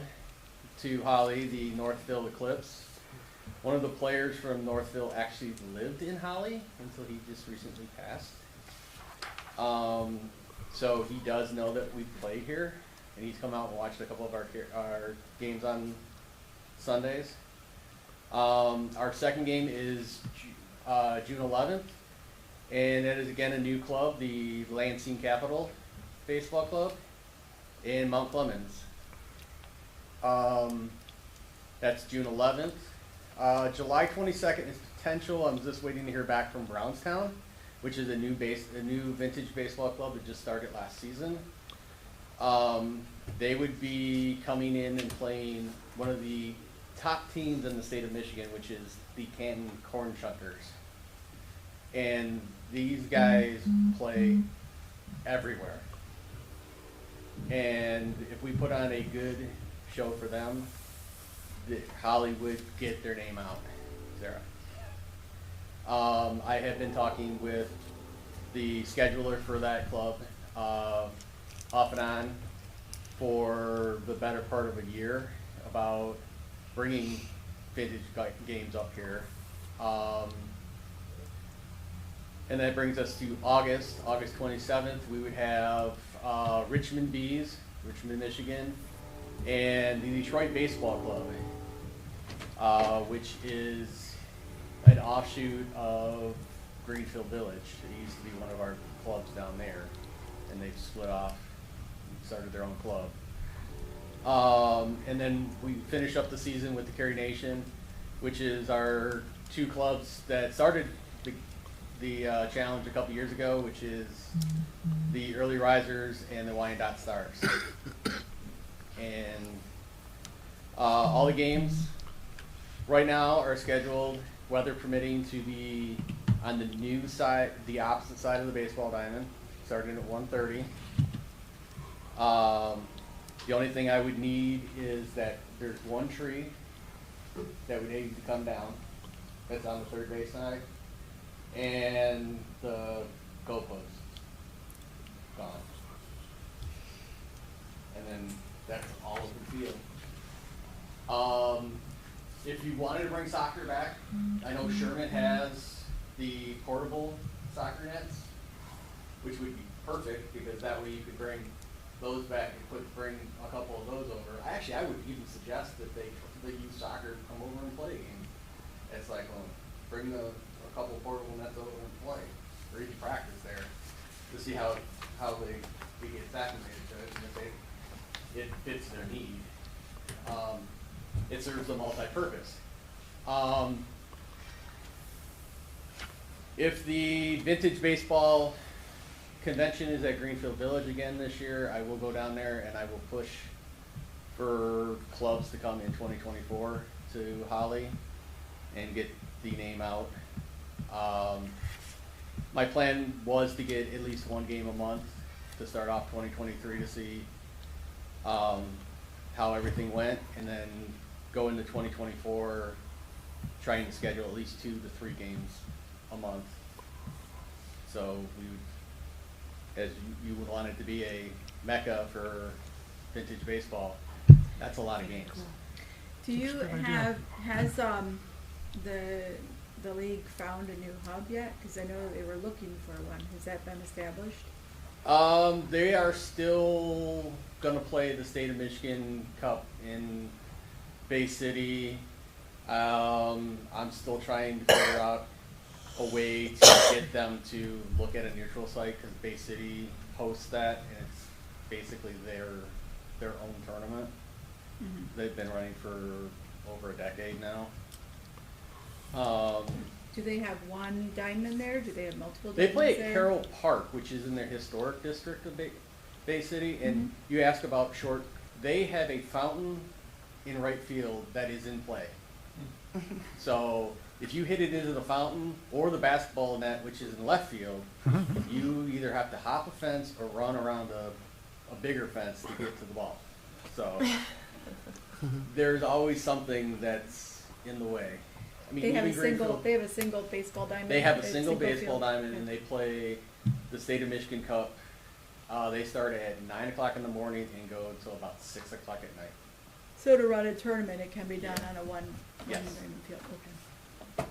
to Holly, the Northville Eclipse. One of the players from Northville actually lived in Holly until he just recently passed. So he does know that we play here, and he's come out and watched a couple of our games on Sundays. Our second game is June 11th, and it is again a new club, the Lansing Capital Baseball Club in Mount Clemens. That's June 11th. July 22nd is potential. I'm just waiting to hear back from Brownstown, which is a new vintage baseball club that just started last season. They would be coming in and playing one of the top teams in the state of Michigan, which is the Canton Corn Shuckers. And these guys play everywhere. And if we put on a good show for them, Holly would get their name out, Sarah. I have been talking with the scheduler for that club off and on for the better part of a year about bringing vintage games up here. And that brings us to August 27th. We would have Richmond Bees, Richmond, Michigan, and the Detroit Baseball Club, which is an offshoot of Greenfield Village. It used to be one of our clubs down there, and they've split off and started their own club. And then we finish up the season with the Carey Nation, which is our two clubs that started the challenge a couple years ago, which is the Early Risers and the Wyandotte Stars. And all the games right now are scheduled, weather permitting, to be on the new side, the opposite side of the baseball diamond, starting at 1:30. The only thing I would need is that there's one tree that would need to come down. That's on the third base side. And the goalpost gone. And then that's all of the field. If you wanted to bring soccer back, I know Sherman has the portable soccer nets, which would be perfect because that way you could bring those back and bring a couple of those over. Actually, I would even suggest that they use soccer, come over and play a game at Cyclone. Bring a couple of portable nets over and play, or even practice there to see how they get acclimated to it, and if it fits their need. It serves a multi-purpose. If the vintage baseball convention is at Greenfield Village again this year, I will go down there and I will push for clubs to come in 2024 to Holly and get the name out. My plan was to get at least one game a month to start off 2023 to see how everything went, and then go into 2024 trying to schedule at least 2 to 3 games a month. So we would, as you would want it to be a mecca for vintage baseball, that's a lot of games. Do you has the league found a new hub yet? Because I know they were looking for one. Has that been established? They are still gonna play the State of Michigan Cup in Bay City. I'm still trying to figure out a way to get them to look at a neutral site, because Bay City hosts that, and it's basically their own tournament. Mm-hmm. They've been running for over a decade now. Do they have one diamond there? Do they have multiple They diamonds play at there? Carroll Park, which is in their historic district of Bay City, and you ask about short, they have a fountain in right field that is in play. So if you hit it into the fountain or the basketball net, which is in left field, you either have to hop a fence or run around a bigger fence to get to the ball. So there's always something that's in the way. I mean, They have a even single baseball diamond. They have a single baseball field. diamond, and they play the State of Michigan Cup. They start at 9 o'clock in the morning and go until about 6 o'clock at night. So to run a tournament, it can be done on a one Yes. diamond field. Okay.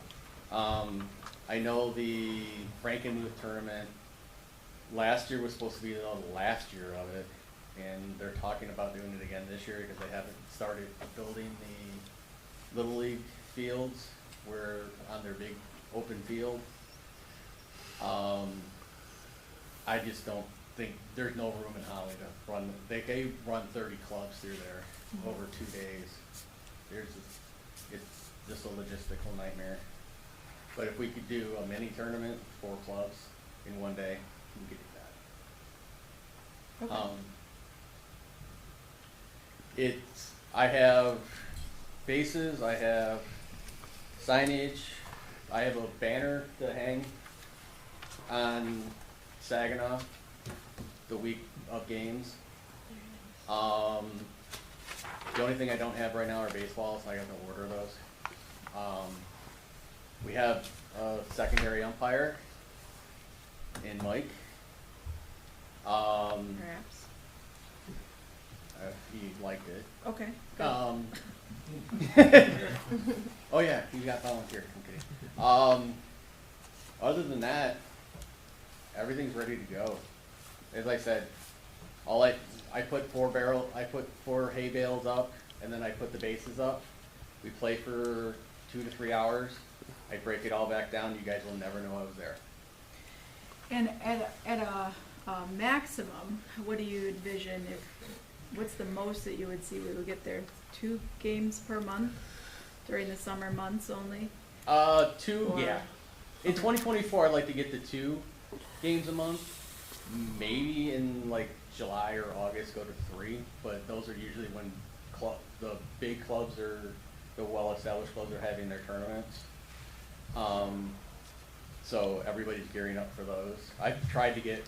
I know the Frankenmuth tournament last year was supposed to be the last year of it, and they're talking about doing it again this year because they haven't started building the Little League fields where on their big open field. I just don't think there's no room in Holly to run. They run 30 clubs through there over 2 days. It's just a logistical nightmare. But if we could do a mini tournament, 4 clubs in one day, we could do that. Okay. I have bases, I have signage, I have a banner to hang on Saginaw the week of games. The only thing I don't have right now are baseballs. I got to order those. We have a secondary umpire in Mike. Perhaps. He liked it. Okay. Good. Oh yeah, he got volunteered. Okay. Other than that, everything's ready to go. As I said, I put 4 hay bales up, and then I put the bases up. We play for 2 to 3 hours. I break it all back down. You guys will never know I was there. And at a maximum, what do you envision what's the most that you would see we would get there? 2 games per month during the summer months only? 2, Or- yeah. In 2024, I'd like to get to 2 games a month. Maybe in like July or August, go to 3. But those are usually when the big clubs the well-established clubs are having their tournaments. So everybody's gearing up for those. I've tried to get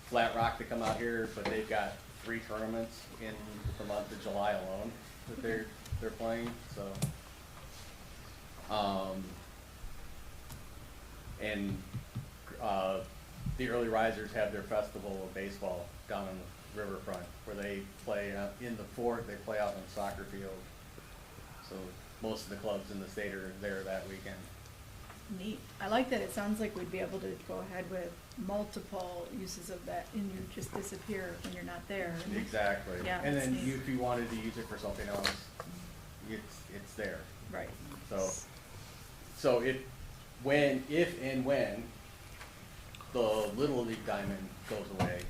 Flat Rock to come out here, but they've got 3 tournaments in the month of July alone that they're playing. So, the early risers have their festival of baseball down on the riverfront, where they play in the fort. They play out on the soccer field. So most of the clubs in the state are there that weekend. Neat. I like that. It sounds like we'd be able to go ahead with multiple uses of that, and you just disappear when you're not there. Exactly. Yeah, And that's then neat. if you wanted to use it for something else, it's there. Right. So if and when the Little League diamond goes away,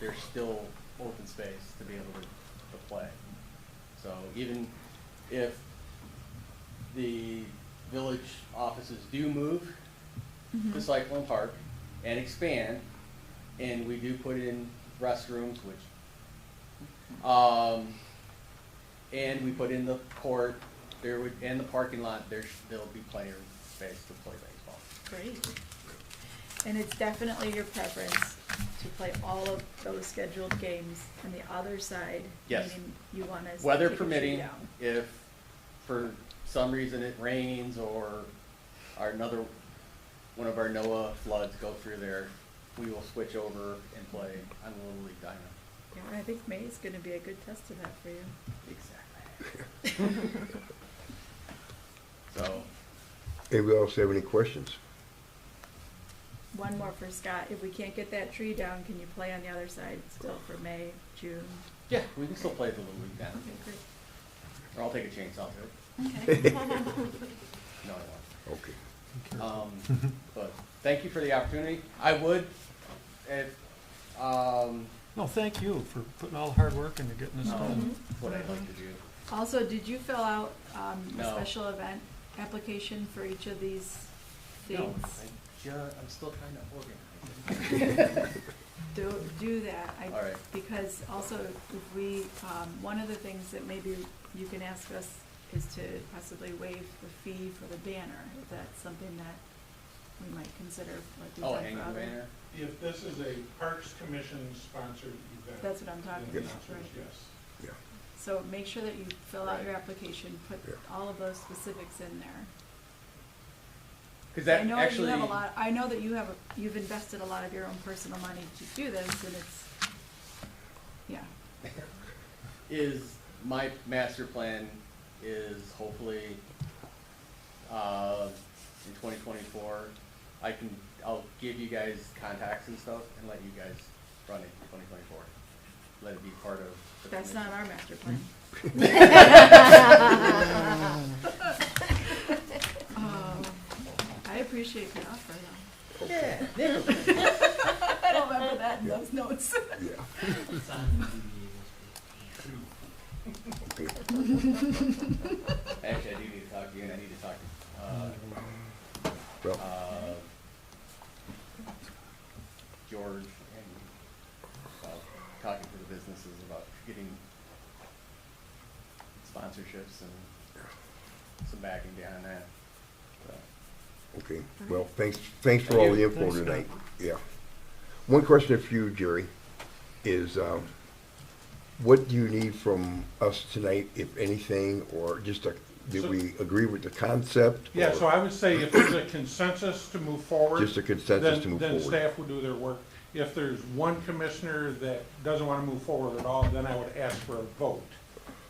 there's still open space to be able to play. So even if the village offices do move to Cyclone Park and expand, and we do put in restrooms, and we put in the court, and the parking lot, there'll be player space to play baseball. Great. And it's definitely your preference to play all of those scheduled games on the other side? Yes. Meaning you want to Weather kick a tree permitting, down. if for some reason it rains or one of our NOAA floods go through there, we will switch over and play on Little League Diamond. Yeah, I think May is going to be a good test of that for you. Exactly. So, Anybody else have any questions? One more for Scott. If we can't get that tree down, can you play on the other side still for May, June? yeah, we can still play the Little League Diamond. Okay, great. Or I'll take a chainsaw to it. Okay. No, I won't. Okay. But thank you for the opportunity. I would, if, No, thank you for putting all the hard work into getting this done. what I'd like to do. Also, did you fill out a No. special event application for each of these No, dates? I'm still trying to organize. Do that. All right. Because also, if we, one of the things that maybe you can ask us is to possibly waive the fee for the banner, if that's something that we might consider, like we've Oh, done hanging for other. banner? If this is a Parks Commission sponsored event. That's what I'm talking then the about, answer is right. yes. So make sure that you fill out Right. your application, put Yeah. all of those specifics in there. Because that I know actually, that you have a lot, I know that you've invested a lot of your own personal money to do this, and it's, yeah. is my master plan is hopefully in 2024. I'll give you guys contacts and stuff and let you guys run it in 2024. Let it be part of the That's not our master plan. I appreciate the offer, though. Yeah. I don't remember that in those notes. Yeah. Actually, I do need to talk to you, and I need to talk to Well, George and talking to the businesses about getting sponsorships and some backing behind that. So. Okay, well, thanks for all the info Thanks, tonight. Yeah. One question for you, Jerry, is what do you need from us tonight, if anything, or just did we agree with the concept? Yeah, or so I would say if there's a consensus to move forward. Just a consensus to move then forward. staff will do their work. If there's one commissioner that doesn't want to move forward at all, then I would ask for a vote,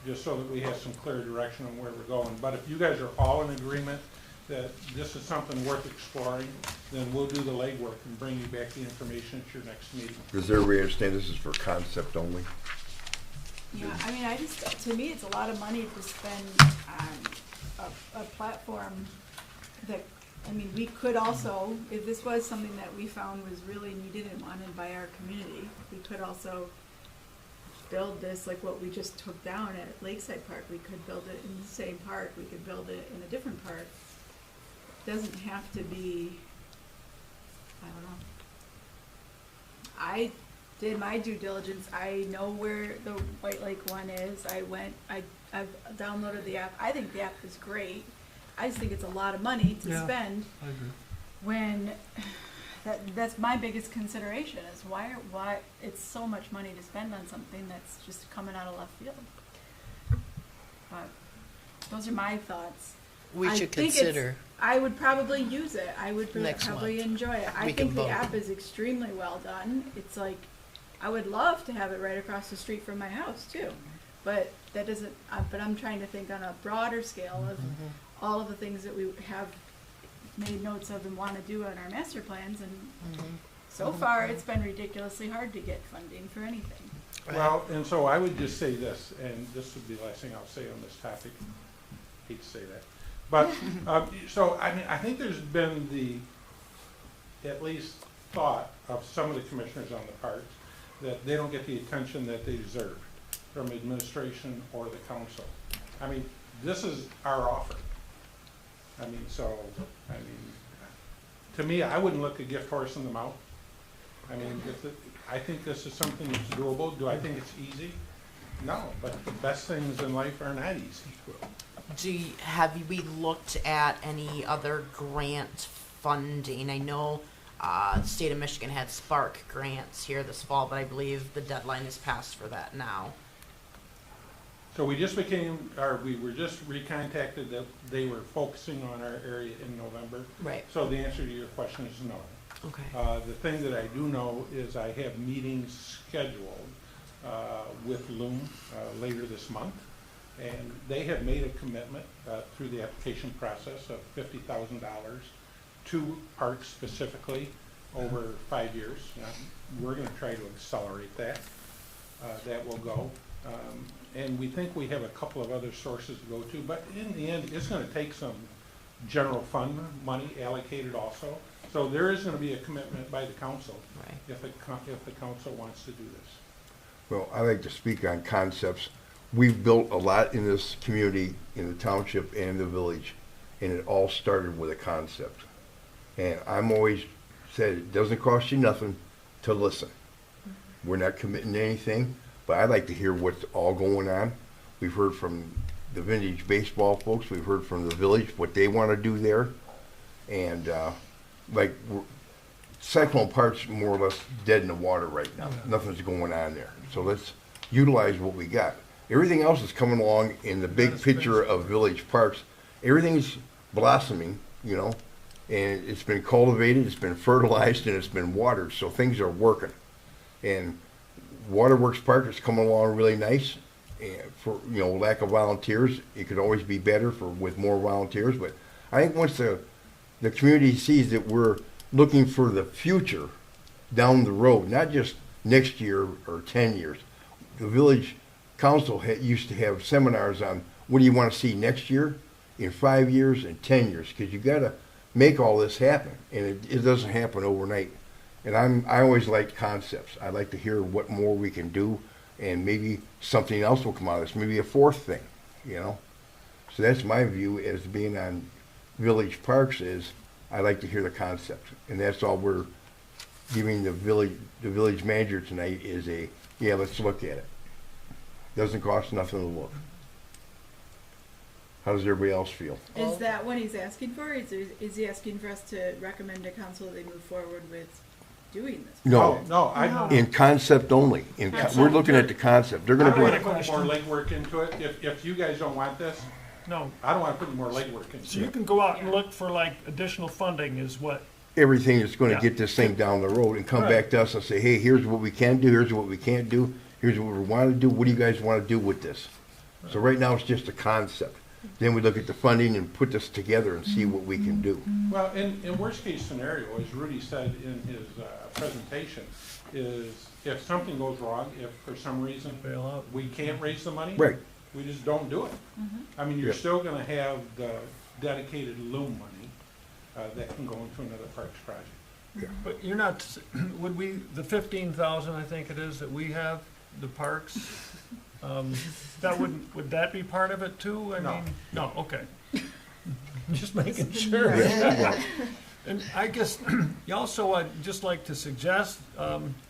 just so that we have some clear direction on where we're going. But if you guys are all in agreement that this is something worth exploring, then we'll do the legwork and bring you back the information at your next meeting. Does everybody understand this is for concept only? Yeah, I mean, to me, it's a lot of money to spend on a platform that, I mean, we could also, if this was something that we found was really needed and wanted by our community, we could also build this like what we just took down at Lakeside Park. We could build it in the same park, we could build it in a different park. It doesn't have to be, I don't know. I did my due diligence. I know where the White Lake one is. I've downloaded the app. I think the app is great. I just think it's a lot of money to spend I agree. when that's my biggest consideration is why it's so much money to spend on something that's just coming out of left field. But those are my thoughts. We I should think consider. I would probably use it. I would Next probably month. enjoy it. I We think can the vote. app is extremely well done. It's like, I would love to have it right across the street from my house too. But that doesn't, but I'm trying to think on a broader scale of all of the things that we have made notes of and want to do on our master plans, and so far it's been ridiculously hard to get funding for anything. Well, and so I would just say this, and this would be the last thing I'll say on this topic. Hate to say that. But, so, I mean, I think there's been at least thought of some of the commissioners on the parks that they don't get the attention that they deserve from administration or the council. I mean, this is our offer. I mean, to me, I wouldn't look a gift horse in the mouth. I mean, I think this is something that's doable. Do I think it's easy? No, but the best things in life are not easy. Have we looked at any other grant funding? I know the state of Michigan had Spark grants here this fall, but I believe the deadline is passed for that now. So we were just recontacted that they were focusing on our area in November. Right. So the answer to your question is no. Okay. The thing that I do know is I have meetings scheduled with Loom later this month, and they have made a commitment through the application process of $50,000 to parks specifically over 5 years. Now, we're going to try to accelerate that. That will go. And we think we have a couple of other sources to go to, but in the end, it's going to take some general fund money allocated also. So there is going to be a commitment by the council if the council wants to do this. Well, I like to speak on concepts. We've built a lot in this community, in the township and the village, and it all started with a concept. And I'm always said it doesn't cost you nothing to listen. We're not committing to anything, but I'd like to hear what's all going on. We've heard from the vintage baseball folks. We've heard from the village what they want to do there. And Cyclone Park's more or less dead in the water right now. Nothing's going on there. So let's utilize what we got. Everything else is coming along in the big picture of village parks. Everything's blossoming, you know, and it's been cultivated, it's been fertilized, and it's been watered, so things are working. And Waterworks Park is coming along really nice. And for, you know, lack of volunteers, it could always be better with more volunteers. But I think once the community sees that we're looking for the future down the road, not just next year or 10 years. The village council used to have seminars on what do you want to see next year, in 5 years, and 10 years, because you got to make all this happen, and it doesn't happen overnight. And I always like concepts. I like to hear what more we can do, and maybe something else will come out of this, maybe a fourth thing, you know. So that's my view as being on village parks is I like to hear the concept, and that's all we're giving the village manager tonight is let's look at it. Doesn't cost nothing to look. How does everybody else feel? Is that what he's asking for? Is he asking for us to recommend to council they move forward with doing this? No, No, I don't. in concept only. We're looking at the concept. They're I gonna don't wanna be, put more legwork into it. If you guys don't want this, No, I don't wanna put more legwork into it. so you can go out and look for like additional funding is what, everything is gonna Yeah. get this thing down the road and come Right. back to us and say, hey, here's what we can do, here's what we can't do, here's what we wanna do, what do you guys wanna do with this? So right now, it's just a concept. Then we look at the funding and put this together and see what we can do. Well, in worst case scenario, as Rudy said in his presentation, is if something goes wrong, if for some reason bail out. we can't raise the money, Right. we just don't do it. I mean, you're Yeah. still gonna have the dedicated loom money that can go into another parks project. But you're not, would we, the 15,000, I think it is, that we have, the parks, that would that be part of it too? I No. mean, no, okay. Just making sure. And I guess, you also, I'd just like to suggest,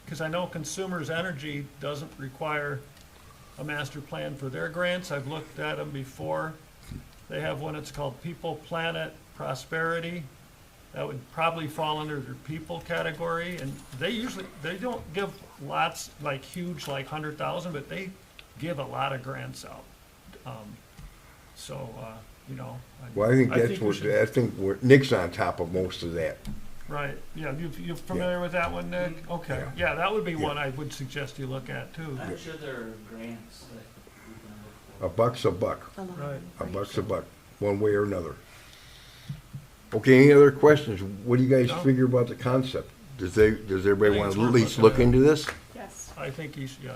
because I know Consumers Energy doesn't require a master plan for their grants. I've looked at them before. They have one that's called People, Planet, Prosperity. That would probably fall under their people category, and they don't give lots, like huge, like 100,000, but they give a lot of grants out. You know. Well, I think we that's what, should- I think Nick's on top of most of that. Right, yeah, you familiar with that one, Nick? Okay, yeah, that would be one I would suggest you look at too. I'm sure there are grants that we can look for. A buck's a buck. Right. A buck's a buck, one way or another. Okay, any other questions? What do you guys No. figure about the concept? Does everybody I think want it's to at worth least looking look at. into this? Yes. I think he's, yeah.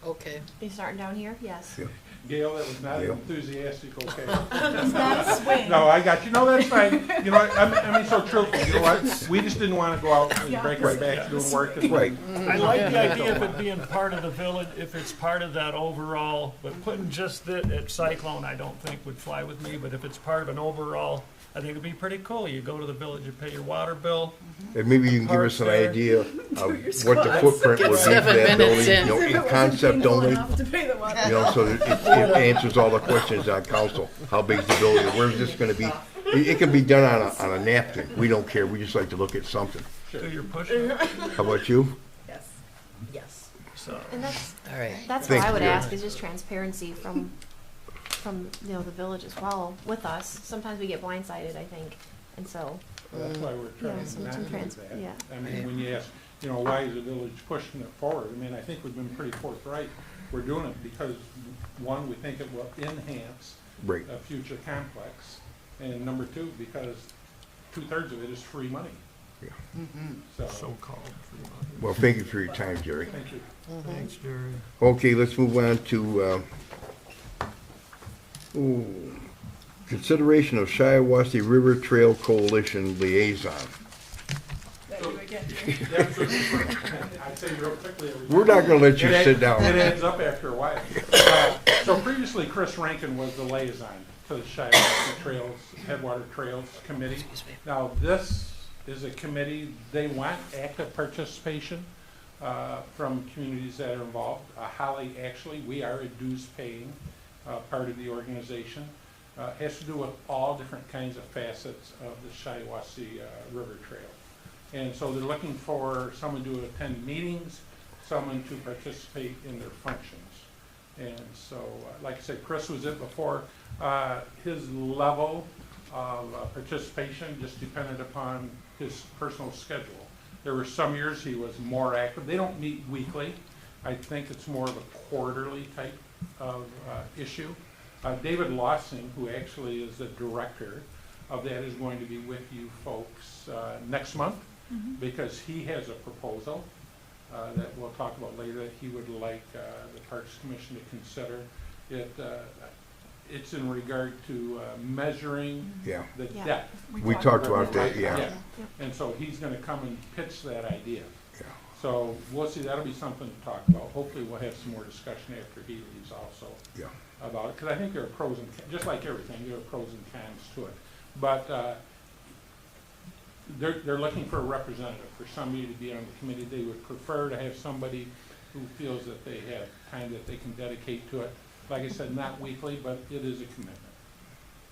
Okay. You starting down here? Yes. Yeah. Gail, that was not Gail. enthusiastic, okay? It's not a swing. No, I got you. No, that's fine. You know what, I mean, so truthfully, you know what? We just didn't wanna go out and break our backs doing work. that- Right. I like the idea of it being part of the village, if it's part of that overall, but putting just it at Cyclone, I don't think would fly with me, but if it's part of an overall, I think it'd be pretty cool. You go to the village, you pay your water bill. And maybe you can give us an Parks there. idea of what the footprint Get would be for 7 that minutes building, in. you know, in concept only. To pay the water. You know, so that it answers all the questions on council. How big's the building? Where's this gonna be? It can be done on a napkin. We don't care. We just like to look at something. Do your push-up. How about you? Yes. Yes. So, And that's All right. what Thank I would you. ask is just transparency from you know the village as well with us. Sometimes we get blindsided, I think, and so That's why we're trying Yeah, to some not do trans- that. yeah. I mean, when you ask, you know, why is the village pushing it forward? I mean, I think we've been pretty forthright. We're doing it because, one, we think it will enhance Right. a future complex. And number two, because 2/3 of it is free money. Yeah. So, so-called. Well, thank you for your time, Jerry. thank you. Thanks, Jerry. Okay, let's move on to, consideration of Shiawassee River Trail Coalition Liaison. I'd say real quickly. We're not gonna let you It sit down. It adds up after a while. So previously, Chris Rankin was the liaison to the Shiawassee Trails, Headwater Trails Committee. Now, this is a committee, they want active participation from communities that are involved. Holly, actually, we are a dues-paying part of the organization. Has to do with all different kinds of facets of the Shiawassee River Trail. And so they're looking for someone to attend meetings, someone to participate in their functions. And so, like I said, Chris was it before. His level of participation just depended upon his personal schedule. There were some years he was more active. They don't meet weekly. I think it's more of a quarterly type of issue. David Lossing, who actually is the director of that, is going to be with you folks next month, because he has a proposal that we'll talk about later that he would like the Parks Commission to consider. It's in regard to measuring Yeah. the Yeah. depth. We talked about that, yeah. And so he's gonna come and pitch that idea. Yeah. So we'll see, that'll be something to talk about. Hopefully we'll have some more discussion after he leaves also Yeah. about it, because I think there are pros and, just like everything, there are pros and cons to it. But they're looking for a representative, for somebody to be on the committee. They would prefer to have somebody who feels that they have time that they can dedicate to it. Like I said, not weekly, but it is a commitment.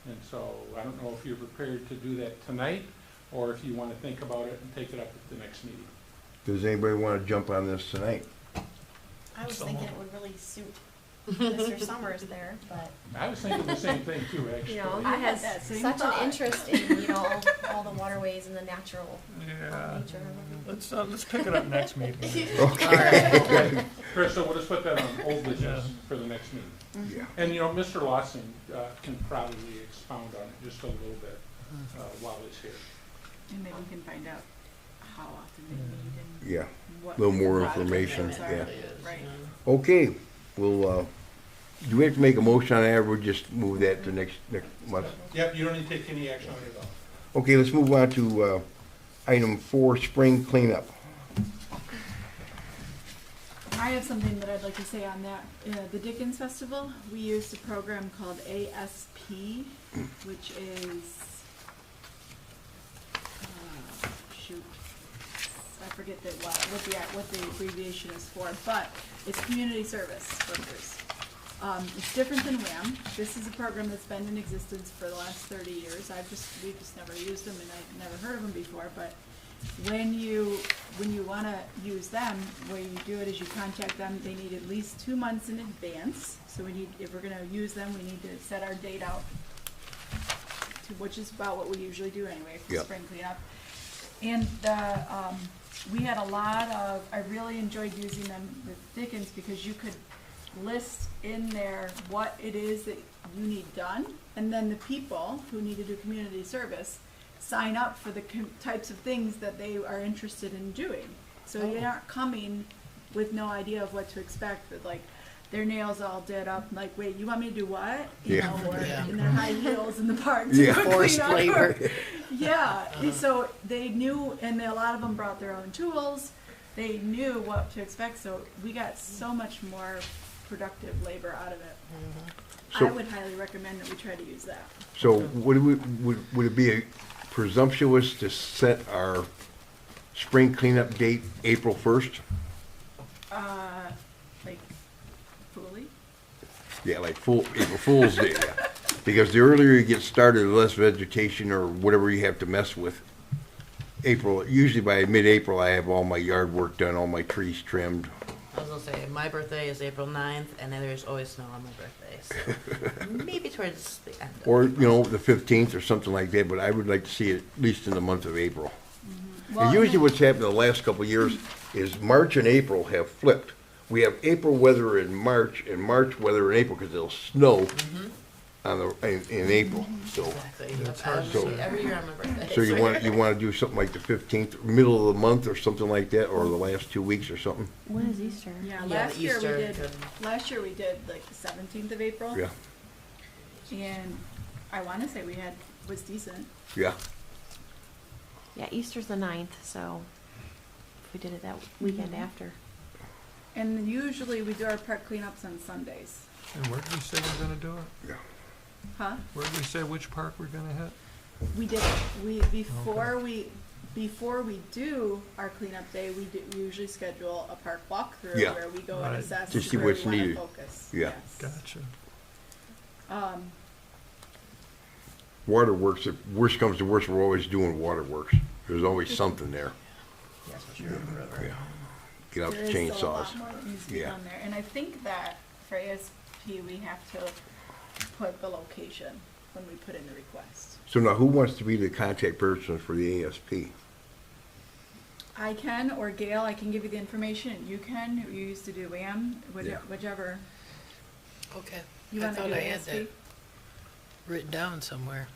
And so I don't know if you're prepared to do that tonight, or if you want to think about it and take it up at the next meeting. Does anybody want to jump on this tonight? I was thinking it would really suit Mr. Summers there, but, I was thinking the same thing too, actually. you know, he I had has that same such thought. an interest in, you know, all the waterways and the natural Yeah. nature of it. Let's pick it up next meeting. Okay. Chris, so we'll just put that on old business Yeah. for the next meeting. Yeah. And, you know, Mr. Lawson can probably expound on it just a little bit while he's here. And maybe we can find out how often they meet and Yeah, what. a little the more project information, items are. yeah. Right. Okay, we'll, do we have to make a motion on that, or we'll just move that to next month? Yep, you don't need to take any action on it at all. Okay, let's move on to, item 4, spring cleanup. I have something that I'd like to say on that. The Dickens Festival, we used a program called ASP, which is, shoot, I forget what the abbreviation is for, but it's community service workers. It's different than WHAM. This is a program that's been in existence for the last 30 years. We've just never used them, and I've never heard of them before, but when you wanna use them, the way you do it is you contact them. They need at least 2 months in advance. So if we're gonna use them, we need to set our date out, which is about what we usually do anyway for Yep. spring cleanup. And we had a lot of, I really enjoyed using them with Dickens because you could list in there what it is that you need done, and then the people who need to do community service sign up for the types of things that they are interested in doing. So you aren't coming with no idea of what to expect, with like their nails all did up, like, wait, you want me to do what? You Yeah. know, or Yeah. in their high heels in the park to Yeah. go Forced clean up, labor. or- Yeah, and so they knew, and a lot of them brought their own tools. They knew what to expect, so we got so much more productive labor out of it. So- I would highly recommend that we try to use that. So would it be presumptuous to set our spring cleanup date April 1st? Like, fully? Yeah, like April Fool's Day, yeah. Because the earlier you get started, the less vegetation or whatever you have to mess with. Usually by mid-April, I have all my yard work done, all my trees trimmed. I was gonna say, my birthday is April 9th, and then there's always snow on my birthday, so maybe towards the end. Or, the 15th or something like that, but I would like to see it at least in the month of April. And usually what's happened the last couple of years is March and April have flipped. We have April weather in March and March weather in April because it'll snow in April, so. Exactly. it's hard to say. Every year on my birthday. So you want to do something like the 15th, middle of the month or something like that, or the last 2 weeks or something? When is Easter? Yeah, Yeah, last the year Easter we did like the 17th of April. Yeah, And I wanna say was decent. yeah. Yeah, Easter's the 9th, so if we did it that weekend after. And usually we do our park cleanups on Sundays. And where did we say we're gonna do it? Huh? Where did we say which park we're gonna hit? We did, before we do our cleanup day, we usually schedule a park walkthrough Yeah. where we go and Right. assess To see where what's we wanna needed. focus. Yeah. Yes. Gotcha. Waterworks, if worst comes to worst, we're always doing waterworks. There's always something there. Yes, for sure. Yeah. Get out the There is still a chainsaws. lot more that needs to be Yeah. done there. And I think that for ASP, we have to put the location when we put in the request. So now who wants to be the contact person for the ASP? I can, or Gail, I can give you the information. You can, you used to do WAM, Yeah. whichever. Okay. You I wanna thought do I had ASP? that written down somewhere.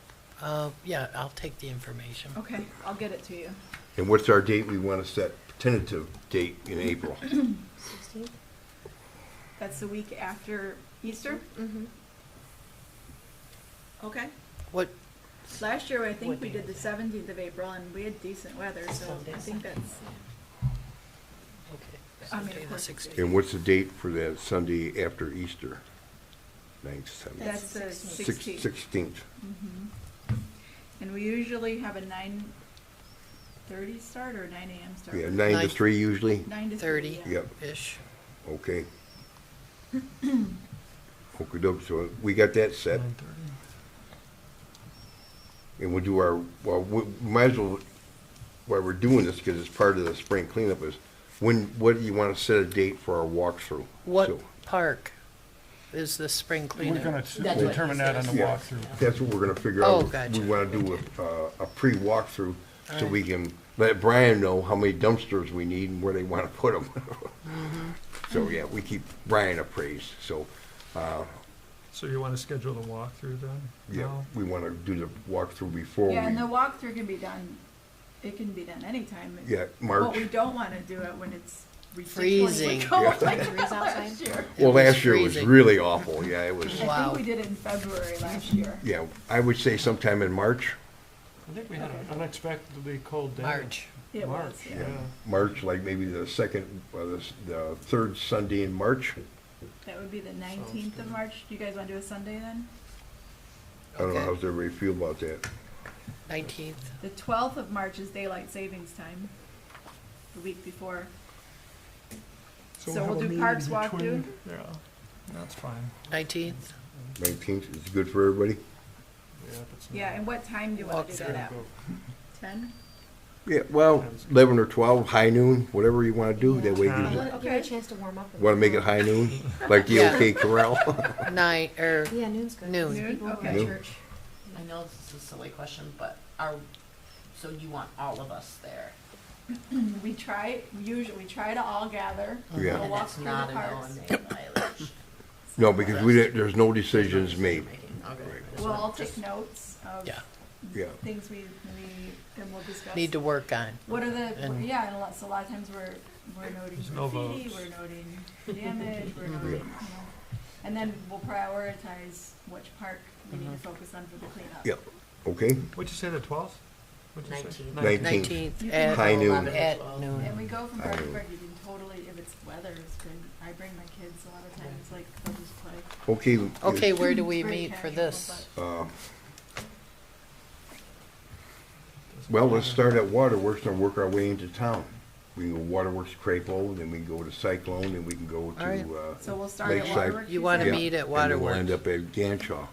Yeah, I'll take the information. Okay, I'll get it to you. And what's our date we want to set, tentative date in April? 16th? That's the week after Easter? Mm-hmm. Okay. What, Last year, I think What we day did the 17th of April, and we had decent weather, so I think that's, okay. I mean, Sunday of the course it's 16th. And what's the date for that Sunday after Easter? 9th, 7th? that's the 16th. 16th. And we usually have a 9:30 start or 9 AM start? Yeah, 9 to 3 usually? 9 to 3, 30. yeah. Yep, Ish. okay. Okey-doke, so we got that set. 9:30. And we'll do our, well, we might as well, while we're doing this, because it's part of the spring cleanup, is what do you want to set a date for our walkthrough? What So, park is the spring cleanup? We're gonna That's what determine he that on said. the Yeah, walkthrough. that's what we're gonna figure Oh, out. gotcha. We wanna do a pre-walkthrough, so Alright. we can let Brian know how many dumpsters we need and where they wanna put them. So, yeah, we keep Brian appraised, so, So you wanna schedule the walkthrough then? yeah, No? we wanna do the walkthrough before we. Yeah, and the walkthrough can be done, it can be done anytime. Yeah, But March. we don't wanna do it when it's ridiculously Freezing. cold, Yeah. like Freeze outside? last year. It Well, was last year was freezing. really awful, yeah, it was, I Wow. think we did it in February last year. yeah, I would say sometime in March, I think we had an unexpectedly cold day. March. It was, March, yeah. yeah. March, like maybe the second, the third Sunday in March. That would be the 19th of March. Do you guys wanna do a Sunday then? I don't know, Okay. how's everybody feel about that? 19th. The 12th of March is daylight savings time, the week before. So have we'll a do meeting Parks between- walkthrough? Yeah, that's fine. 19th. 19th is good for everybody? Yeah, if it's not- Yeah, and what time do you wanna do that at? Go. 10? Yeah, well, 11 or 12, high noon, whatever you wanna do, that way you Yeah. can, Give it a chance to warm up. wanna make it high noon, like the Yeah. OK Corral? Yeah, noon's good. Noon. People go to Okay. church. I know this is a silly question, but so you want all of us there? We try to all gather. Yeah. We'll And walk it's through not the a parks. known mileage. No, because there's no decisions made. Okay. We'll all take notes of Yeah. Yeah, things and we'll discuss. Need to work on. What are the, And- yeah, and so a lot of times we're noting There's no graffiti, votes. we're noting damage, we're noting, you know, and then we'll prioritize which park we need to focus on for the cleanup. yeah, okay, What'd you say, the 12th? What'd you say? 19th. 19th You at, can high noon. 11 at as well. noon. And we go from I park to know. park, you can totally, if it's weather, it's been, I bring my kids a lot of times, like, they'll just play. Okay. Okay, where do we Very meet for casual, this? Well, let's start at Waterworks and work our way into town. We can go Waterworks Crapo, then we can go to Cyclone, and we can go All right. to, So we'll start at Lakeside. Waterworks. You wanna said? meet at And then we'll Waterworks? end up at Ganshaw.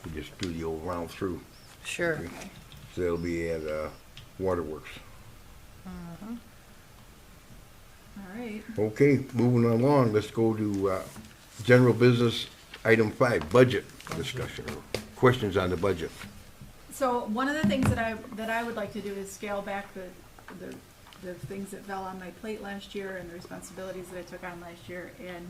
We just do the old round through. Sure. Okay. So that'll be at, Waterworks. All right. Okay, moving along, let's go to, general business, item 5, budget discussion. Questions on the budget? So one of the things that I would like to do is scale back the things that fell on my plate last year and the responsibilities that I took on last year. And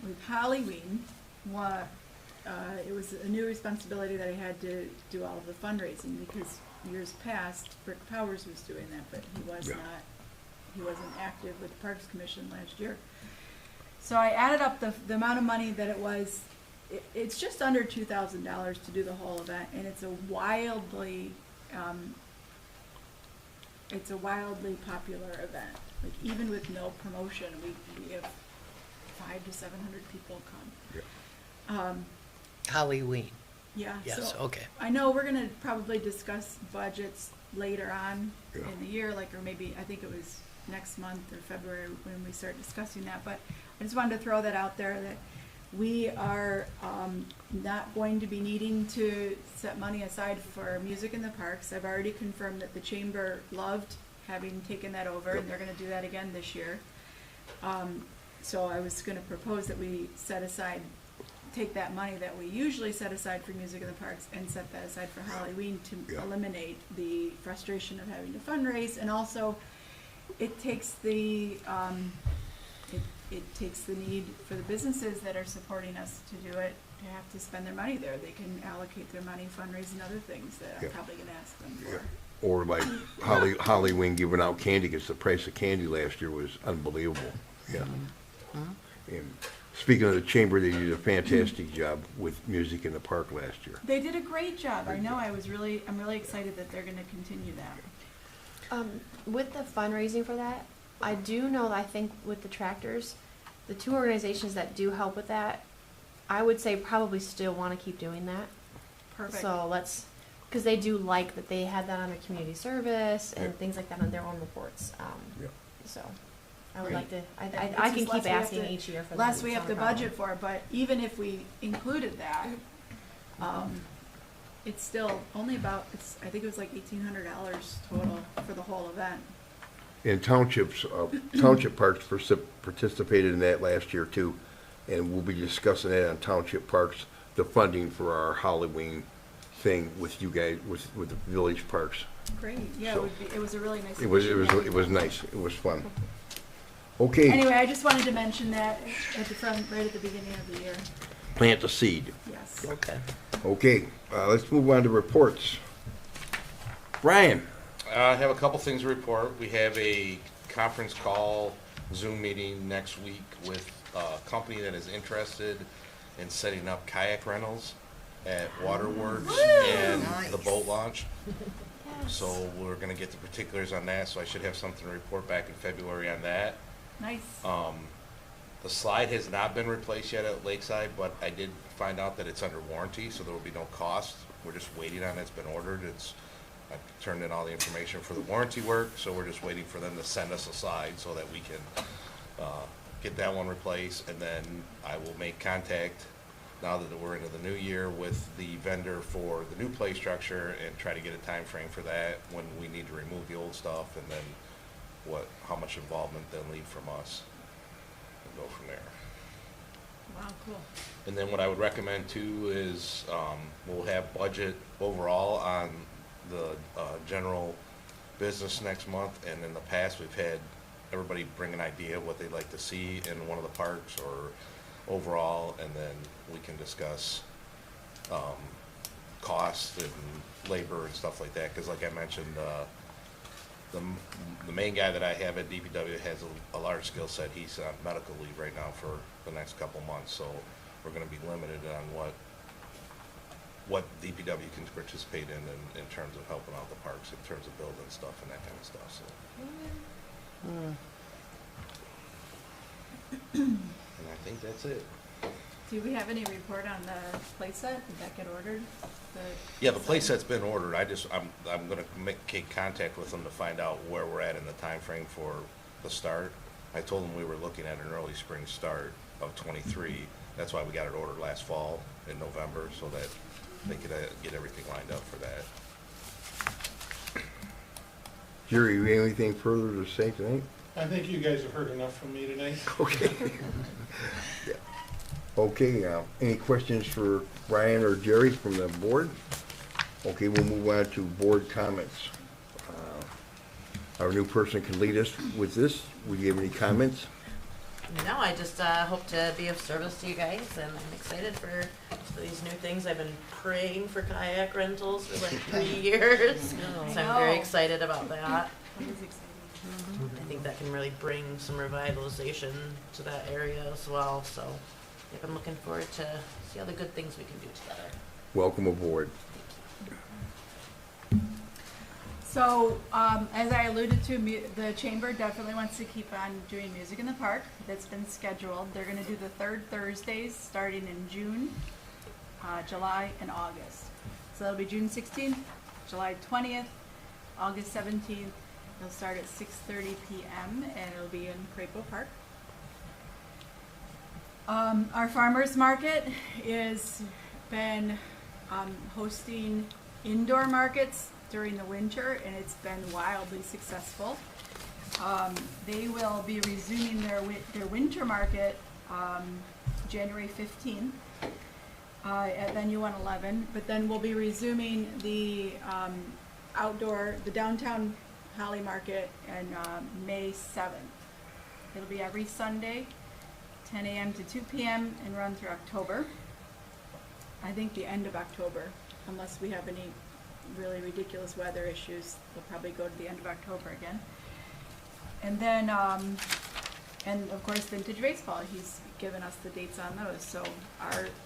with Halloween, it was a new responsibility that I had to do all of the fundraising because years past, Rick Powers was doing that, but Yeah. he wasn't active with the Parks Commission last year. So I added up the amount of money that it was. It's just under $2,000 to do the whole event, and it's a wildly popular event. Like even with no promotion, we have 500 to 700 people come. Halloween. Yeah. Yes, so okay. I know we're gonna probably discuss budgets later on Yeah. in the year, like, or maybe, I think it was next month or February when we start discussing that, but I just wanted to throw that out there that we are, not going to be needing to set money aside for music in the parks. I've already confirmed that the chamber loved having taken that over, and they're gonna do that again this year. So I was gonna propose that we take that money that we usually set aside for music in the parks and set that aside for Halloween to Yeah. eliminate the frustration of having to fundraise, and also it takes the, it takes the need for the businesses that are supporting us to do it, to have to spend their money there. They can allocate their money fundraising other things that I'm Yeah. probably gonna ask them Yeah. for. Or like Halloween giving out candy, because the price of candy last year was unbelievable. Yeah. And speaking of the chamber, they did a fantastic job with music in the park last year. They did a great job. I know, I'm really excited that they're gonna continue that. With the fundraising for that, I do know that I think with the tractors, the two organizations that do help with that, I would say probably still want to keep doing that. Perfect. So because they do like that they had that on their community service and Yeah. things like that on their own reports. Yeah. So I would Great. like to, I It's can just keep less we have asking to- each year for that. Less It's we have not to a problem. budget for, but even if we included that, it's still only about, I think it was like $1,800 total for the whole event. And townships, township parks participated in that last year too. And we'll be discussing that on township parks, the funding for our Halloween thing with you guys, with the village parks. Great, yeah, So- it was a really nice. It was initiative. nice. It was fun. Okay, Anyway, I just wanted to mention that at the front, right at the beginning of the year, plant the seed. yes. Okay. Okay, let's move on to reports. Brian? I have a couple things to report. We have a conference call, Zoom meeting next week with a company that is interested in setting up kayak rentals at Waterworks and the boat launch. So we're gonna get the particulars on that, so I should have something to report back in February on that. Nice. The slide has not been replaced yet at Lakeside, but I did find out that it's under warranty, so there will be no cost. We're just waiting on it. It's been ordered. I turned in all the information for the warranty work, so we're just waiting for them to send us a slide so that we can get that one replaced. And then I will make contact, now that we're into the new year, with the vendor for the new play structure and try to get a time frame for that, when we need to remove the old stuff, and then how much involvement they'll need from us, and go from there. Wow, cool. And then what I would recommend too is, we'll have budget overall on the general business next month. And in the past, we've had everybody bring an idea of what they'd like to see in one of the parks or overall, and then we can discuss costs and labor and stuff like that. Because like I mentioned, the main guy that I have at DPW has a large skill set. He's on medical leave right now for the next couple months, so we're going to be limited on what DPW can participate in terms of helping out the parks, in terms of building stuff and that kind of stuff. So, and I think that's it. Do we have any report on the playset? Did that get ordered? Yeah, the play set's been ordered. I'm gonna make contact with them to find out where we're at in the time frame for the start. I told them we were looking at an early spring start of '23. That's why we got it ordered last fall in November, so that they could get everything lined up for that. Jerry, you have anything further to say tonight? I think you guys have heard enough from me tonight. Okay. Yeah. Okay, any questions for Brian or Jerry from the board? Okay, we'll move on to board comments. Our new person can lead us with this. Would you have any comments? No, I just hope to be of service to you guys, and I'm excited for these new things. I've been praying for kayak rentals for like 3 years, so I'm very excited about that. That is exciting. I think that can really bring some revitalization to that area as well, so I'm looking forward to see all the good things we can do together. Welcome aboard. So, as I alluded to, the chamber definitely wants to keep on doing music in the park. That's been scheduled. They're going to do the third Thursdays starting in June, July, and August. So that'll be June 16th, July 20th, August 17th. It'll start at 6:30 p.m. and it'll be in Crapo Park. Our farmers market is been hosting indoor markets during the winter, and it's been wildly successful. They will be resuming their winter market January 15th at Venue 111, but then we'll be resuming the the downtown Holly Market on May 7th. It'll be every Sunday, 10 a.m. to 2 p.m. and run through October. I think the end of October, unless we have any really ridiculous weather issues. They'll probably go to the end of October again. And then, and of course, Vintage Baseball. He's given us the dates on those. So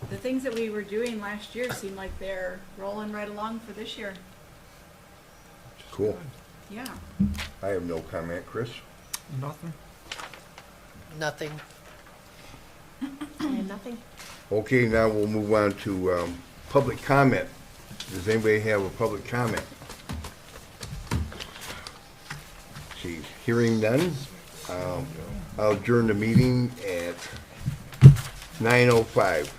the things that we were doing last year seem like they're rolling right along for this year. Cool. Yeah. I have no comment. Chris? Nothing. Nothing. Nothing. Okay, now we'll move on to public comment. Does anybody have a public comment? See, hearing none, I'll adjourn the meeting at 9:05.